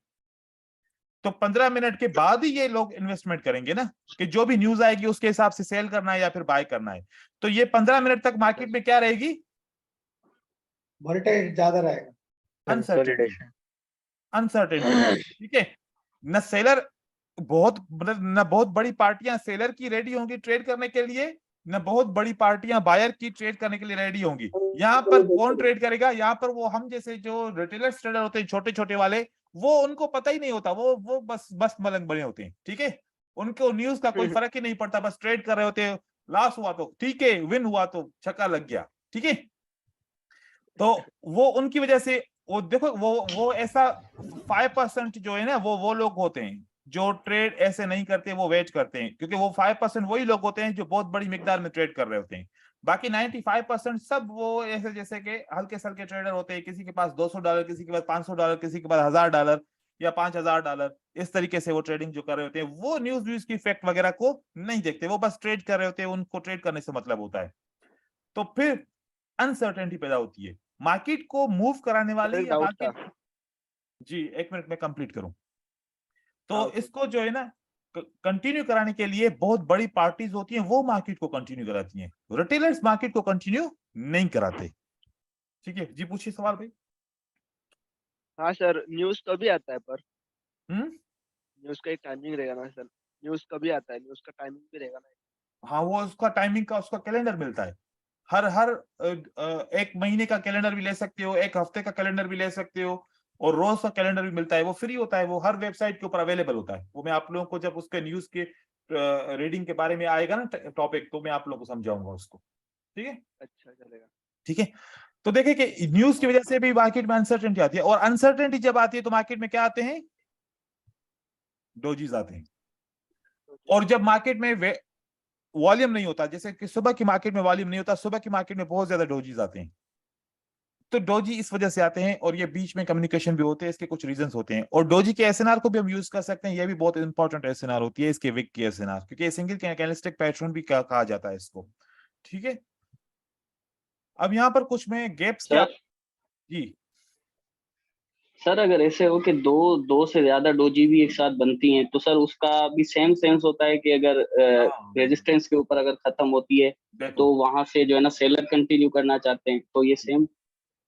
तो 15 मिनट के बाद ही ये लोग इन्वेस्टमेंट करेंगे ना, कि जो भी न्यूज आएगी उसके हिसाब से सेल करना है या फिर बाय करना है। तो ये 15 मिनट तक मार्केट में क्या रहेगी, वोलेटाइल ज्यादा रहेगा, अनसर्टेनिटी। ठीक है, न सेलर बहुत, मतलब न बहुत बड़ी पार्टियां सेलर की रेडी होंगी ट्रेड करने के लिए, ना बहुत बड़ी पार्टियां बायर की ट्रेड करने के लिए रेडी होंगी। यहाँ पर कौन ट्रेड करेगा? यहाँ पर वो हम जैसे जो रिटेलर्स ट्रेडर होते हैं छोटे छोटे वाले, वो उनको पता ही नहीं होता, वो बस मलंग बने होते हैं, ठीक है। उनको न्यूज का कोई फर्क ही नहीं पड़ता, बस ट्रेड कर रहे होते हैं। लॉस हुआ तो ठीक है, विन हुआ तो छक्का लग गया, ठीक है। तो वो उनकी वजह से वो देखो वो ऐसा 5% जो है ना वो लोग होते हैं जो ट्रेड ऐसे नहीं करते, वो वेट करते हैं, क्योंकि वो 5% वही लोग होते हैं जो बहुत बड़ी मिकदार में ट्रेड कर रहे होते हैं। बाकी 95% सब वो ऐसे जैसे कि हल्के सल्के ट्रेडर होते हैं, किसी के पास $200, किसी के पास $500, किसी के पास $1000 या $5000, इस तरीके से वो ट्रेडिंग जो कर रहे होते हैं, वो न्यूज की फैक्ट वगैरह को नहीं देखते, वो बस ट्रेड कर रहे होते हैं, उनको ट्रेड करने से मतलब होता है। तो फिर अनसर्टेनिटी पैदा होती है मार्केट को मूव कराने वाली, एक या डाउट था। मार्केट। जी, 1 मिनट में कंप्लीट करूं। तो हाँ, इसको जो है ना कंटिन्यू कराने के लिए बहुत बड़ी पार्टीज होती हैं, वो मार्केट को कंटिन्यू कराती हैं, रिटेलर्स मार्केट को कंटिन्यू नहीं कराते। ठीक है जी, पूछिए सवाल भाई। हाँ सर, न्यूज़ कभी आता है पर? हम्म न्यूज़ का एक टाइमिंग रहेगा ना सर? न्यूज़ कभी आता है? न्यूज़ का टाइमिंग भी रहेगा ना? हाँ, वो उसका टाइमिंग का उसका कैलेंडर मिलता है। हर हर एक महीने का कैलेंडर भी ले सकते हो, एक हफ्ते का कैलेंडर भी ले सकते हो, और रोज का कैलेंडर भी मिलता है। वो फ्री होता है, वो हर वेबसाइट के ऊपर अवेलेबल होता है। वो मैं आप लोगों को जब उसके न्यूज के रीडिंग के बारे में आएगा ना टॉपिक, तो मैं आप लोगों को समझाऊंगा उसको, ठीक है। अच्छा, चलेगा। ठीक है, तो देखिए कि न्यूज की वजह से भी मार्केट में अनसर्टेनिटी आती है, और अनसर्टेनिटी जब आती है तो मार्केट में क्या आते हैं? डोजीज आते हैं। और जब मार्केट में वॉल्यूम नहीं होता, जैसे कि सुबह की मार्केट में वॉल्यूम नहीं होता, सुबह की मार्केट में बहुत ज्यादा डोजीज आते हैं। तो डोजी इस वजह से आते हैं, और ये बीच में कम्युनिकेशन भी होते हैं, इसके कुछ रीजंस होते हैं। और डोजी के एसएनआर को भी हम यूज कर सकते हैं, ये भी बहुत इंपॉर्टेंट एसएनआर होती है, इसके विक की एसएनआर, क्योंकि ये सिंगल कैंडलस्टिक पैटर्न भी कहा जाता है इसको, ठीक है। अब यहाँ पर कुछ में गैप्स क्या। सर जी सर अगर ऐसे हो कि दो से ज्यादा डोजी भी एक साथ बनती हैं, तो सर उसका भी सेम सेंस होता है कि अगर हाँ, रेजिस्टेंस के ऊपर अगर खत्म होती है, देखो तो वहां से जो है ना सेलर कंटिन्यू करना चाहते हैं, तो ये सेम।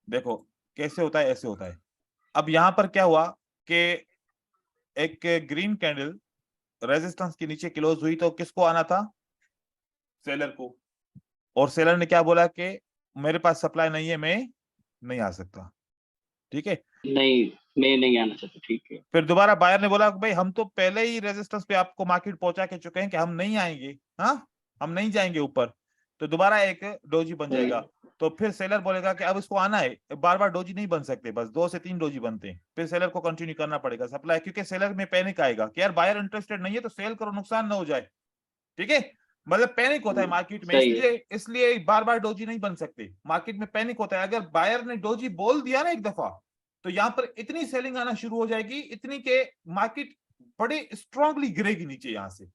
देखो कैसे होता है, ऐसे होता है। अब यहाँ पर क्या हुआ कि एक ग्रीन कैंडल रेजिस्टेंस के नीचे क्लोज हुई, तो किसको आना था? सेलर को। और सेलर ने क्या बोला कि मेरे पास सप्लाई नहीं है, मैं नहीं आ सकता, ठीक है। नहीं, मैं नहीं आना चाहता, ठीक है। फिर दोबारा बायर ने बोला कि भाई हम तो पहले ही रेजिस्टेंस पे आपको मार्केट पहुंचा के चुके हैं कि हम नहीं आएंगे, हाँ, हम नहीं जाएंगे ऊपर। तो दोबारा एक डोजी बन जाएगा। तो फिर सेलर बोलेगा कि अब इसको आना है, बार बार डोजी नहीं बन सकते, बस 2 से 3 डोजी बनते हैं। फिर सेलर को कंटिन्यू करना पड़ेगा सप्लाई, क्योंकि सेलर में पैनिक आएगा कि यार बायर इंटरेस्टेड नहीं है, तो सेल करो, नुकसान ना हो जाए, ठीक है। मतलब पैनिक होता है मार्केट में, सही है। इसलिए इसलिए बार बार डोजी नहीं बन सकते, मार्केट में पैनिक होता है। अगर बायर ने डोजी बोल दिया ना एक दफा, तो यहां पर इतनी सेलिंग आना शुरू हो जाएगी, इतनी के मार्केट बड़े स्ट्रांगली गिरेगी नीचे यहां से,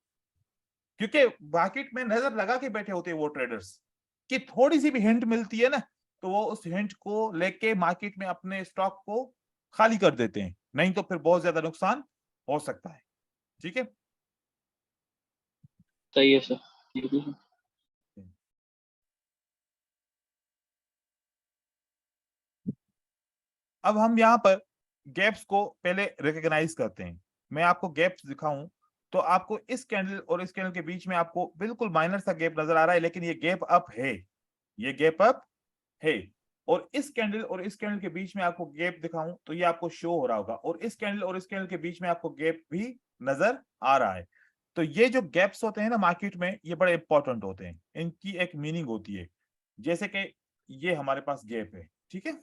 क्योंकि मार्केट में नजर लगा के बैठे होते हैं वो ट्रेडर्स, कि थोड़ी सी भी हिंट मिलती है ना, तो वो उस हिंट को लेके मार्केट में अपने स्टॉक को खाली कर देते हैं, नहीं तो फिर बहुत ज्यादा नुकसान हो सकता है, ठीक है। सही है सर, बिल्कुल सर। अब हम यहाँ पर गैप्स को पहले रिकॉग्नाइज करते हैं। मैं आपको गैप्स दिखाऊं, तो आपको इस कैंडल और इस कैंडल के बीच में आपको बिल्कुल माइनर सा गैप नजर आ रहा है, लेकिन ये गैप अप है, ये गैप अप है। और इस कैंडल और इस कैंडल के बीच में आपको गैप दिखाऊं, तो ये आपको शो हो रहा होगा, और इस कैंडल और इस कैंडल के बीच में आपको गैप भी नजर आ रहा है। तो ये जो गैप्स होते हैं ना मार्केट में, ये बड़े इंपॉर्टेंट होते हैं, इनकी एक मीनिंग होती है। जैसे कि ये हमारे पास गैप है, ठीक है।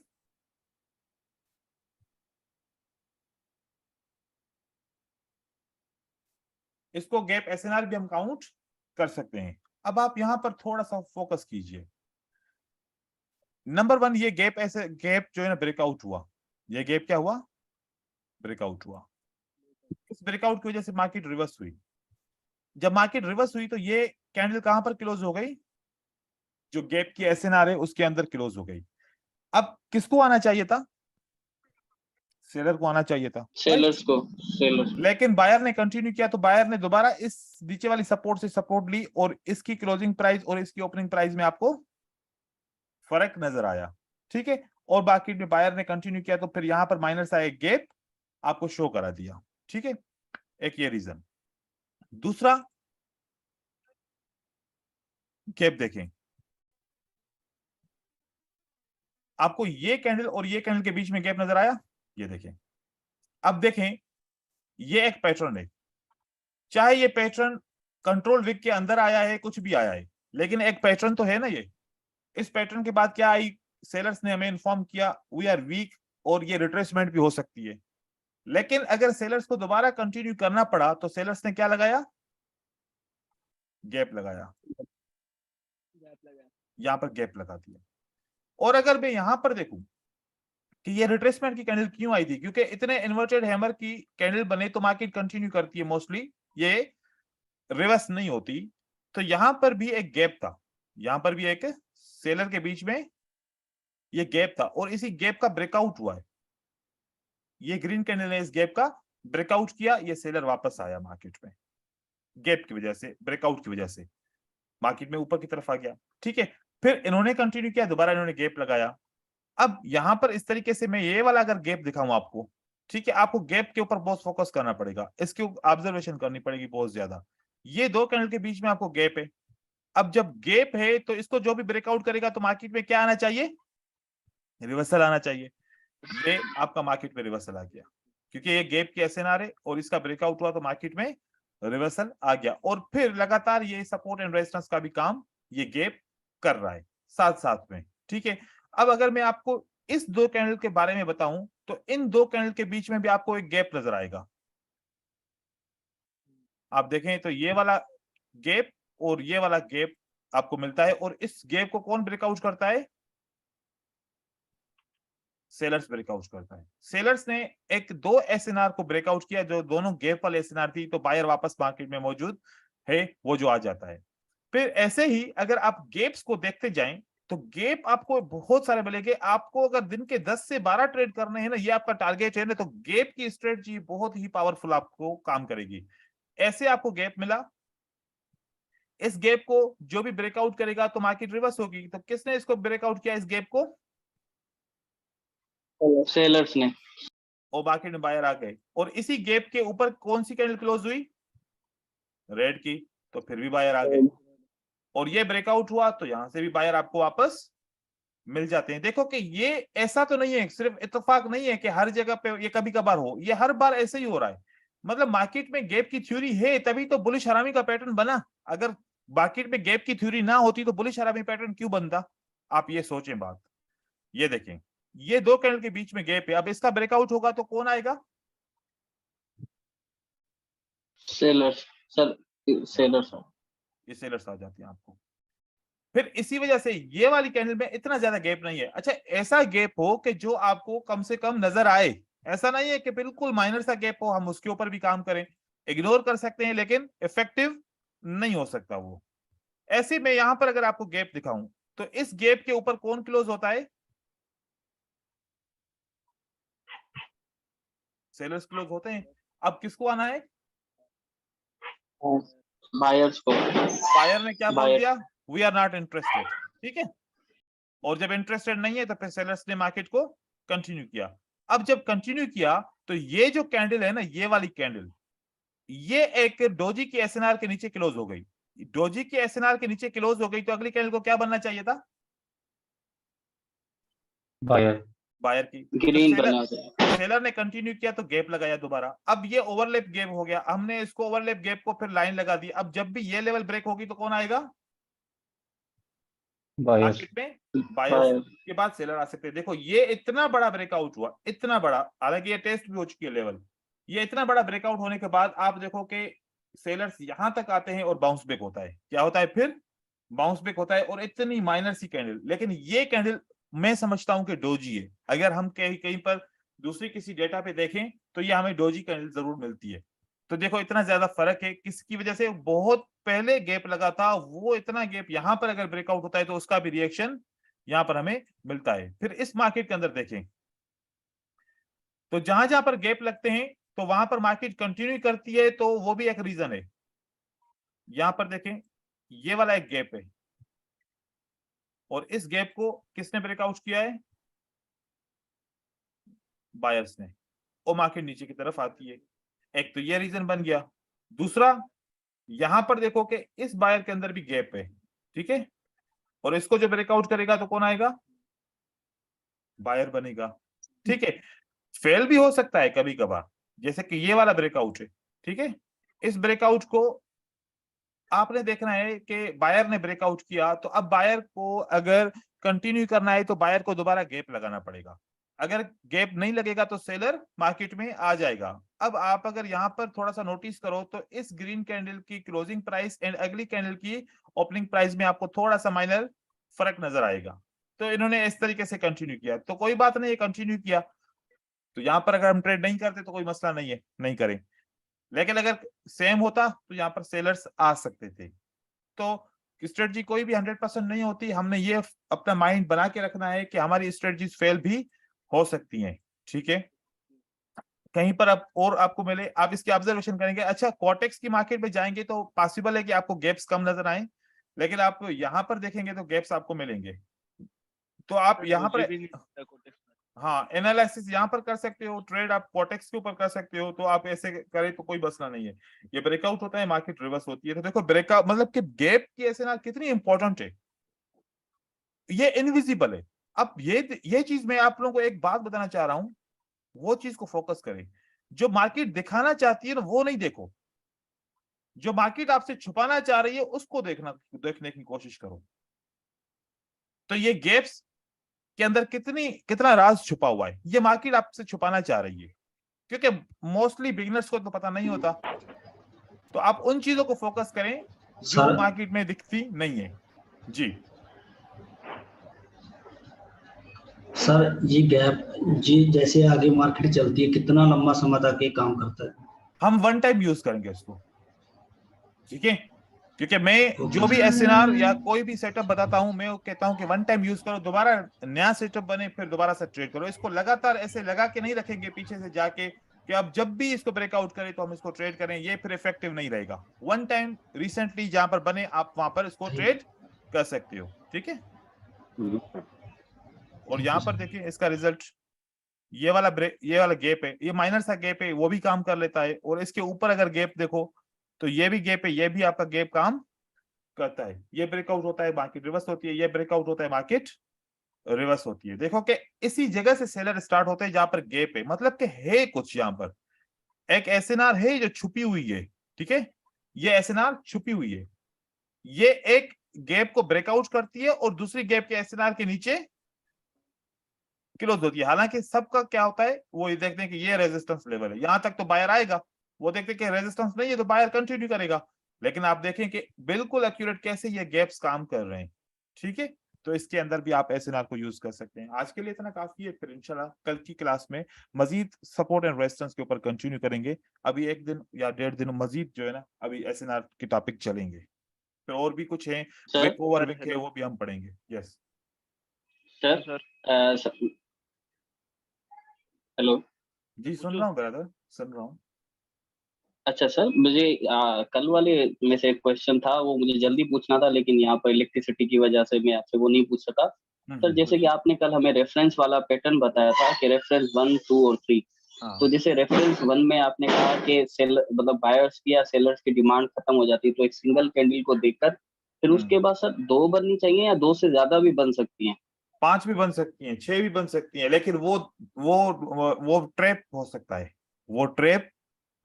इसको गैप एसएनआर भी हम काउंट कर सकते हैं। अब आप यहां पर थोड़ा सा फोकस कीजिए। नंबर 1, ये गैप ऐसे गैप जो है ना ब्रेकआउट हुआ, ये गैप क्या हुआ? ब्रेकआउट हुआ। इस ब्रेकआउट की वजह से मार्केट रिवर्स हुई। जब मार्केट रिवर्स हुई, तो ये कैंडल कहां पर क्लोज हो गई? जो गैप की एसएनआर है उसके अंदर क्लोज हो गई। अब किसको आना चाहिए था? सेलर को आना चाहिए था, राइट। सेलर्स को। लेकिन बायर ने कंटिन्यू किया, तो बायर ने दोबारा इस नीचे वाली सपोर्ट से सपोर्ट ली, और इसकी क्लोजिंग प्राइस और इसकी ओपनिंग प्राइस में आपको फर्क नजर आया, ठीक है। और बाकी में बायर ने कंटिन्यू किया, तो फिर यहां पर माइनस आया, एक गैप आपको शो करा दिया, ठीक है। एक ये रीजन। दूसरा, गैप देखें, आपको ये कैंडल और ये कैंडल के बीच में गैप नजर आया, ये देखें। अब देखें, ये एक पैटर्न है, चाहे ये पैटर्न कंट्रोल विक के अंदर आया है, कुछ भी आया है, लेकिन एक पैटर्न तो है ना ये। इस पैटर्न के बाद क्या आई, सेलर्स ने हमें इन्फॉर्म किया वी आर वीक और ये रिट्रेसमेंट भी हो सकती है। लेकिन अगर सेलर्स को दोबारा कंटिन्यू करना पड़ा तो सेलर्स ने क्या लगाया, गैप लगाया, यहां पर गैप लगा दिया। और अगर मैं यहां पर देखूं कि ये रिट्रेसमेंट की कैंडल क्यों आई थी, क्योंकि इतने इन्वर्टेड हैमर की कैंडल बने तो मार्केट कंटिन्यू करती है मोस्टली, ये रिवर्स नहीं होती। तो यहां पर भी एक गैप था, यहां पर भी एक सेलर के बीच में ये गैप था और इसी गैप का ब्रेकआउट हुआ है। ये ग्रीन कैंडल ने इस गैप का ब्रेकआउट किया, ये सेलर वापस आया मार्केट में, गैप की वजह से, ब्रेकआउट की वजह से मार्केट में ऊपर की तरफ आ गया। ठीक है, फिर इन्होंने कंटिन्यू किया, दोबारा इन्होंने गैप लगाया। अब यहां पर इस तरीके से मैं ये वाला अगर गैप दिखाऊं आपको, ठीक है, आपको गैप के ऊपर बहुत फोकस करना पड़ेगा, इसकी ऑब्जर्वेशन करनी पड़ेगी बहुत ज्यादा। ये दो कैंडल के बीच में आपको गैप है। अब जब गैप है तो इसको जो भी ब्रेकआउट करेगा तो मार्केट में क्या आना चाहिए, रिवर्सल आना चाहिए। ये आपका मार्केट में रिवर्सल आ गया, क्योंकि ये गैप की एसएनआर है और इसका ब्रेकआउट हुआ तो मार्केट में रिवर्सल आ गया। और फिर लगातार ये सपोर्ट एंड रेजिस्टेंस का भी काम ये गैप कर रहा है साथ साथ में। ठीक है, अब अगर मैं आपको इस दो कैंडल के बारे में बताऊं तो इन दो कैंडल के बीच में भी आपको एक गैप नजर आएगा। आप देखें तो ये वाला गैप और ये वाला गैप आपको मिलता है, और इस गैप को कौन ब्रेकआउट करता है, सेलर्स ब्रेकआउट करता है। सेलर्स ने एक दो एसएनआर को ब्रेकआउट किया, जो दोनों गैप वाले एसएनआर थी, तो बायर वापस मार्केट में मौजूद है, वो जो आ जाता है। फिर ऐसे ही अगर आप गैप्स को देखते जाएं तो गैप आपको बहुत सारे मिलेंगे। आपको अगर दिन के 10 से 12 ट्रेड करने हैं ना, ये आपका टारगेट है ना, तो गैप की स्ट्रेटजी बहुत ही पावरफुल आपको काम करेगी। ऐसे आपको गैप मिला, इस गैप को जो भी ब्रेकआउट करेगा तो मार्केट रिवर्स होगी। तो किसने इसको ब्रेकआउट किया, इस गैप को, सेलर्स ने, और मार्केट में बायर आ गए। और इसी गैप के ऊपर कौन सी कैंडल क्लोज हुई, रेड की, तो फिर भी बायर आ गए। और ये ब्रेकआउट हुआ तो यहां से भी बायर आपको वापस मिल जाते हैं। देखो कि ये ऐसा तो नहीं है, सिर्फ इत्तेफाक नहीं है कि हर जगह पे ये कभी कभार हो, ये हर बार ऐसे ही हो रहा है। मतलब मार्केट में गैप की थ्योरी है तभी तो बुलिश हरामी का पैटर्न बना। अगर मार्केट में गैप की थ्योरी ना होती तो बुलिश हरामी पैटर्न क्यों बनता, आप ये सोचें बात। ये देखें, ये दो कैंडल के बीच में गैप है, अब इसका ब्रेकआउट होगा तो कौन आएगा, सेलर्स सर, सेलर्स। ये सेलर्स आ जाते हैं आपको। फिर इसी वजह से ये वाली कैंडल में इतना ज्यादा गैप नहीं है। अच्छा, ऐसा गैप हो कि जो आपको कम से कम नजर आए, ऐसा नहीं है कि बिल्कुल माइनर सा गैप हो, हम उसके ऊपर भी काम करें, इग्नोर कर सकते हैं, लेकिन इफेक्टिव नहीं हो सकता वो। ऐसे में यहां पर अगर आपको गैप दिखाऊं तो इस गैप के ऊपर कौन क्लोज होता है, सेलर्स क्लोज होते हैं। अब किसको आना है, बायर्स को। बायर ने क्या बोल बायर। दिया, वी आर नॉट इंटरेस्टेड। ठीक है, और जब इंटरेस्टेड नहीं है तो फिर सेलर्स ने मार्केट को कंटिन्यू किया। अब जब कंटिन्यू किया तो ये जो कैंडल है ना, ये वाली कैंडल, ये एक डोजी की एसएनआर के नीचे क्लोज हो गई। डोजी की एसएनआर के नीचे क्लोज हो गई तो अगली कैंडल को क्या बनना चाहिए था, बायर, बायर की। ग्रीन तो बनना चाहिए। सेलर ने कंटिन्यू किया तो गैप लगाया दोबारा। अब ये ओवरलैप गैप हो गया, हमने इसको ओवरलैप गैप को फिर लाइन लगा दी। अब जब भी ये लेवल ब्रेक होगी तो कौन आएगा, बायर, मार्केट में बायर्स के बाद सेलर आ सकते हैं। देखो ये इतना बड़ा ब्रेकआउट हुआ, इतना बड़ा, हालांकि ये टेस्ट भी हो चुकी है लेवल, ये इतना बड़ा ब्रेकआउट होने के बाद आप देखो कि सेलर्स यहां तक आते हैं और बाउंस बैक होता है। क्या होता है, फिर बाउंस बैक होता है, और इतनी माइनर सी कैंडल। लेकिन ये कैंडल मैं समझता हूं कि डोजी है। अगर हम कहीं कहीं पर दूसरी किसी डेटा पे देखें तो ये हमें डोजी कैंडल जरूर मिलती है। तो देखो इतना ज्यादा फर्क है, किसकी वजह से, बहुत पहले गैप लगा था, वो इतना गैप यहां पर अगर ब्रेकआउट होता है तो उसका भी रिएक्शन यहां पर हमें मिलता है। फिर इस मार्केट के अंदर देखें तो जहां जहां पर गैप लगते हैं तो वहां पर मार्केट कंटिन्यू करती है, तो वो भी एक रीजन है। यहां पर देखें, ये वाला एक गैप है, और इस गैप को किसने ब्रेकआउट किया है, बायर्स ने, और मार्केट नीचे की तरफ आती है। एक तो ये रीजन बन गया। दूसरा, यहां पर देखो कि इस बायर के अंदर भी गैप है, ठीक है, और इसको जो ब्रेकआउट करेगा तो कौन आएगा, बायर बनेगा। ठीक है, फेल भी हो सकता है कभी कभार, जैसे कि ये वाला ब्रेकआउट है। ठीक है, इस ब्रेकआउट को आपने देखना है कि बायर ने ब्रेकआउट किया, तो अब बायर को अगर कंटिन्यू करना है तो बायर को दोबारा गैप लगाना पड़ेगा। अगर गैप नहीं लगेगा तो सेलर मार्केट में आ जाएगा। अब आप अगर यहाँ पर थोड़ा सा नोटिस करो तो इस ग्रीन कैंडल की क्लोजिंग प्राइस एंड अगली कैंडल की ओपनिंग प्राइस में आपको थोड़ा सा माइनर फर्क नजर आएगा। तो इन्होंने इस तरीके से कंटिन्यू किया, तो कोई बात नहीं, कंटिन्यू किया तो यहाँ पर अगर हम ट्रेड नहीं करते तो कोई मसला नहीं है, नहीं करें। लेकिन अगर सेम होता तो यहाँ पर सेलर्स आ सकते थे। तो स्ट्रेटजी कोई भी 100% नहीं होती, हमने ये अपना माइंड बना के रखना है कि हमारी स्ट्रेटजीज फेल भी हो सकती हैं। ठीक है, कहीं पर अब और आपको मिले, आप इसकी ऑब्जर्वेशन करेंगे। अच्छा, कॉटेक्स की मार्केट में जाएंगे तो पॉसिबल है कि आपको गैप्स कम नजर आए, लेकिन आप यहाँ पर देखेंगे तो गैप्स आपको मिलेंगे। तो आप यहाँ पर हाँ एनालिसिस यहाँ पर कर सकते हो, ट्रेड आप कॉटेक्स के ऊपर कर सकते हो, तो आप ऐसे करें तो कोई मसला नहीं है। ये ब्रेकआउट होता है, मार्केट रिवर्स होती है, तो देखो ब्रेकआउट मतलब कि गैप की ऐसे ना कितनी इंपॉर्टेंट है, ये इनविजिबल है। अब ये चीज मैं आप लोगों को एक बात बताना चाह रहा हूं, वो चीज को फोकस करें। जो मार्केट दिखाना चाहती है ना वो नहीं देखो, जो मार्केट आपसे छुपाना चाह रही है उसको देखने की कोशिश करो। तो ये गैप्स के अंदर कितना राज छुपा हुआ है, ये मार्केट आपसे छुपाना चाह रही है, क्योंकि मोस्टली बिगिनर्स को तो पता नहीं होता। तो आप उन चीजों को फोकस करें जो मार्केट में दिखती नहीं है। जी सर, ये गैप जी जैसे आगे मार्केट चलती है कितना लंबा समय तक ये काम करता है? हम वन टाइम यूज करेंगे इसको, ठीक है, क्योंकि मैं जो भी एसएनआर या कोई भी सेटअप बताता हूं मैं वो कहता हूं कि वन टाइम यूज करो, दोबारा नया सेटअप बने फिर दोबारा से ट्रेड करो। इसको लगातार ऐसे लगा के नहीं रखेंगे पीछे से जाके कि अब जब भी इसको ब्रेकआउट करें तो हम इसको ट्रेड करें, ये फिर इफेक्टिव नहीं रहेगा। वन टाइम रिसेंटली जहां पर बने आप वहां पर इसको ट्रेड कर सकते हो। ठीक है, और यहाँ पर देखिए इसका रिजल्ट, ये वाला गैप है, ये माइनर सा गैप है, वो भी काम कर लेता है। और इसके ऊपर अगर गैप देखो तो ये भी गैप है, ये भी आपका गैप काम करता है। ये ब्रेकआउट होता है मार्केट रिवर्स होती है, ये ब्रेकआउट होता है मार्केट रिवर्स होती है। देखो कि इसी जगह से सेलर स्टार्ट होते हैं जहां पर गैप है, मतलब कि है कुछ यहाँ पर एक एसएनआर है जो छुपी हुई है। ठीक है, ये एसएनआर छुपी हुई है, ये एक गैप को ब्रेकआउट करती है और दूसरी गैप के एसएनआर के नीचे क्लोज होती है। हालांकि सबका क्या होता है, वो ये देखते हैं कि ये रेजिस्टेंस लेवल है, यहां तक तो बायर आएगा, वो देखते हैं कि रेजिस्टेंस नहीं है तो बायर कंटिन्यू करेगा। लेकिन आप देखें कि बिल्कुल एक्यूरेट कैसे ये गैप्स काम कर रहे हैं। ठीक है, तो इसके अंदर भी आप एसएनआर को यूज कर सकते हैं। आज के लिए इतना काफी है, फिर इंशाल्लाह कल की क्लास में मजीद सपोर्ट एंड रेजिस्टेंस के ऊपर कंटिन्यू करेंगे। अभी एक दिन या 1.5 दिन मजीद जो है ना अभी एसएनआर के टॉपिक चलेंगे, फिर और भी कुछ है, विक ओवर विक है, वो भी हम पढ़ेंगे। यस सर, हेलो जी सुन रहा हूँ ब्रदर, सुन रहा हूँ। अच्छा सर, मुझे कल वाले में से एक क्वेश्चन था, वो मुझे जल्दी पूछना था, लेकिन यहाँ पर इलेक्ट्रिसिटी की वजह से मैं आपसे वो नहीं पूछ सका। सर जैसे कि आपने कल हमें रेफरेंस वाला पैटर्न बताया था कि रेफरेंस 1, 2 और 3। तो जैसे रेफरेंस 1 में आपने कहा कि मतलब बायर्स की या सेलर्स की डिमांड खत्म हो जाती है, तो एक सिंगल कैंडल को देखकर फिर उसके बाद सर 2 बननी चाहिए या 2 से ज्यादा भी बन सकती हैं? 5 भी बन सकती हैं, 6 भी बन सकती हैं, लेकिन वो ट्रैप हो सकता है, वो ट्रैप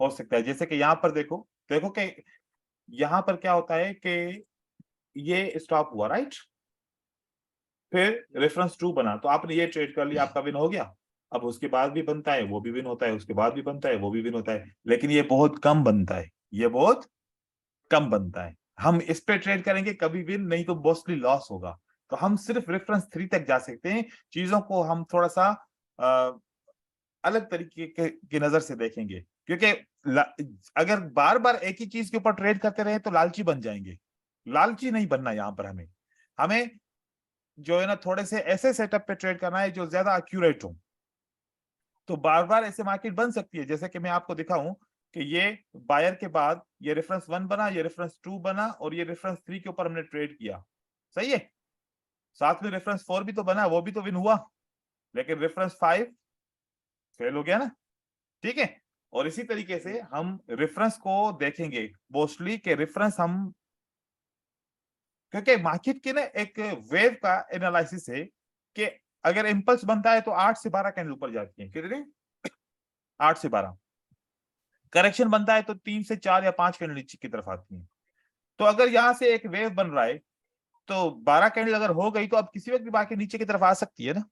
हो सकता है। जैसे कि यहाँ पर देखो कि यहाँ पर क्या होता है कि ये स्टॉप हुआ, राइट, फिर रेफरेंस 2 बना, तो आपने ये ट्रेड कर लिया, आपका विन हो गया। अब उसके बाद भी बनता है, वो भी विन होता है, उसके बाद भी बनता है, वो भी विन होता है, लेकिन ये बहुत कम बनता है, ये बहुत कम बनता है। हम इस पे ट्रेड करेंगे कभी विन नहीं तो मोस्टली लॉस होगा। तो हम सिर्फ रेफरेंस 3 तक जा सकते हैं, चीजों को हम थोड़ा सा अलग तरीके की नजर से देखेंगे, क्योंकि अगर बार बार एक ही चीज के ऊपर ट्रेड करते रहे तो लालची बन जाएंगे। लालची नहीं बनना यहाँ पर, हमें जो है ना थोड़े से ऐसे सेटअप पे ट्रेड करना है जो ज्यादा एक्यूरेट हो। तो बार बार ऐसे मार्केट बन सकती है, जैसे कि मैं आपको दिखाऊं कि ये बायर के बाद ये रेफरेंस 1 बना, ये रेफरेंस 2 बना और ये रेफरेंस 3 के ऊपर हमने ट्रेड किया, सही है। साथ में रेफरेंस 4 भी तो बना, वो भी तो विन हुआ, लेकिन रेफरेंस 5 फेल हो गया ना। ठीक है, और इसी तरीके से हम रेफरेंस को देखेंगे मोस्टली के रेफरेंस हम क्योंकि मार्केट के ना एक वेव का एनालिसिस है कि अगर इंपल्स बनता है तो 8 से 12 कैंडल ऊपर जाती है। कितने? 8 से 12। करेक्शन बनता है तो 3 से 4 या 5 कैंडल नीचे की तरफ आती है। तो अगर यहाँ से एक वेव बन रहा है तो 12 कैंडल अगर हो गई तो अब किसी वक्त भी मार्केट नीचे की तरफ आ सकती है ना।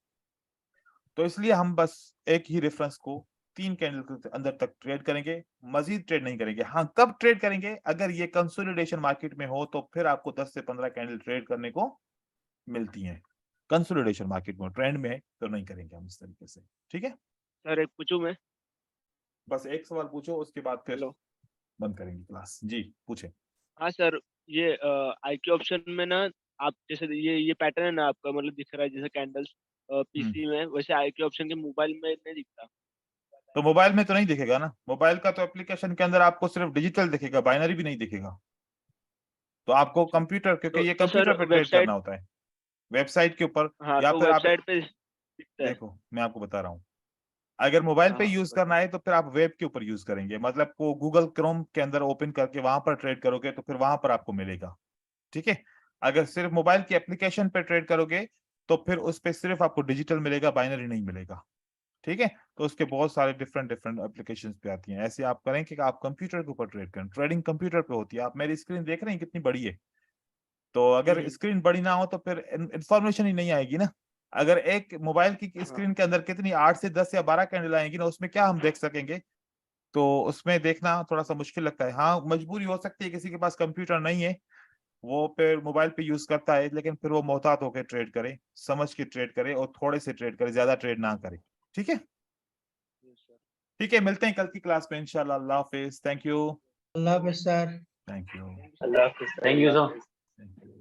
तो इसलिए हम बस एक ही रेफरेंस को 3 कैंडल के अंदर तक ट्रेड करेंगे, मजीद ट्रेड नहीं करेंगे। हाँ, कब ट्रेड करेंगे? अगर ये कंसोलिडेशन मार्केट में हो तो फिर आपको 10 से 15 कैंडल ट्रेड करने को मिलती हैं। कंसोलिडेशन मार्केट में, ट्रेंड में तो नहीं करेंगे हम इस तरीके से। ठीक है, सर एक पूछूं मैं? बस एक सवाल पूछो, उसके बाद फिर हेलो। बंद करेंगे क्लास। जी पूछे। हाँ सर, ये IQ ऑप्शन में ना, आप जैसे ये पैटर्न है ना आपका, मतलब दिख रहा है जैसे कैंडल्स पीसी में, वैसे IQ ऑप्शन के मोबाइल में नहीं दिखता। तो मोबाइल में तो नहीं दिखेगा ना, मोबाइल का तो एप्लीकेशन के अंदर आपको सिर्फ डिजिटल दिखेगा, बाइनरी भी नहीं दिखेगा। तो आपको कंप्यूटर, क्योंकि ये तो सर कंप्यूटर पे ट्रेड वेबसाइट, करना होता है, वेबसाइट के ऊपर। हाँ या तो फिर आप वेबसाइट पे दिखता है। देखो, मैं आपको बता रहा हूँ, अगर मोबाइल पे हाँ यूज करना है तो फिर आप वेब के ऊपर यूज करेंगे, मतलब को गूगल क्रोम के अंदर ओपन करके वहां पर ट्रेड करोगे तो फिर वहां पर आपको मिलेगा। ठीक है, अगर सिर्फ मोबाइल की एप्लीकेशन पे ट्रेड करोगे तो फिर उस पे सिर्फ आपको डिजिटल मिलेगा, बाइनरी नहीं मिलेगा। ठीक है, तो उसके बहुत सारे डिफरेंट डिफरेंट एप्लीकेशंस पे आती हैं। ऐसे आप करें कि आप कंप्यूटर के ऊपर ट्रेड करें, ट्रेडिंग कंप्यूटर पे होती है। आप मेरी स्क्रीन देख रहे हैं कितनी बड़ी है, तो अगर स्क्रीन बड़ी ना हो तो फिर इंफॉर्मेशन ही नहीं आएगी ना। अगर एक मोबाइल की हाँ स्क्रीन के अंदर कितनी 8 से 10 या 12 कैंडल आएंगी ना, उसमें क्या हम देख सकेंगे? तो उसमें देखना थोड़ा सा मुश्किल लगता है। हाँ, मजबूरी हो सकती है, किसी के पास कंप्यूटर नहीं है, वो फिर मोबाइल पे यूज करता है, लेकिन फिर वो मोहतात होकर ट्रेड करे, समझ के ट्रेड करे और थोड़े से ट्रेड करे, ज्यादा ट्रेड ना करे। ठीक है, सर। ठीक है, मिलते हैं कल की क्लास में इंशाल्लाह। अल्लाह हाफिज। Thank you. अल्लाह हाफिज सर। Thank you. अल्लाह हाफिज। Thank you sir. Thank you.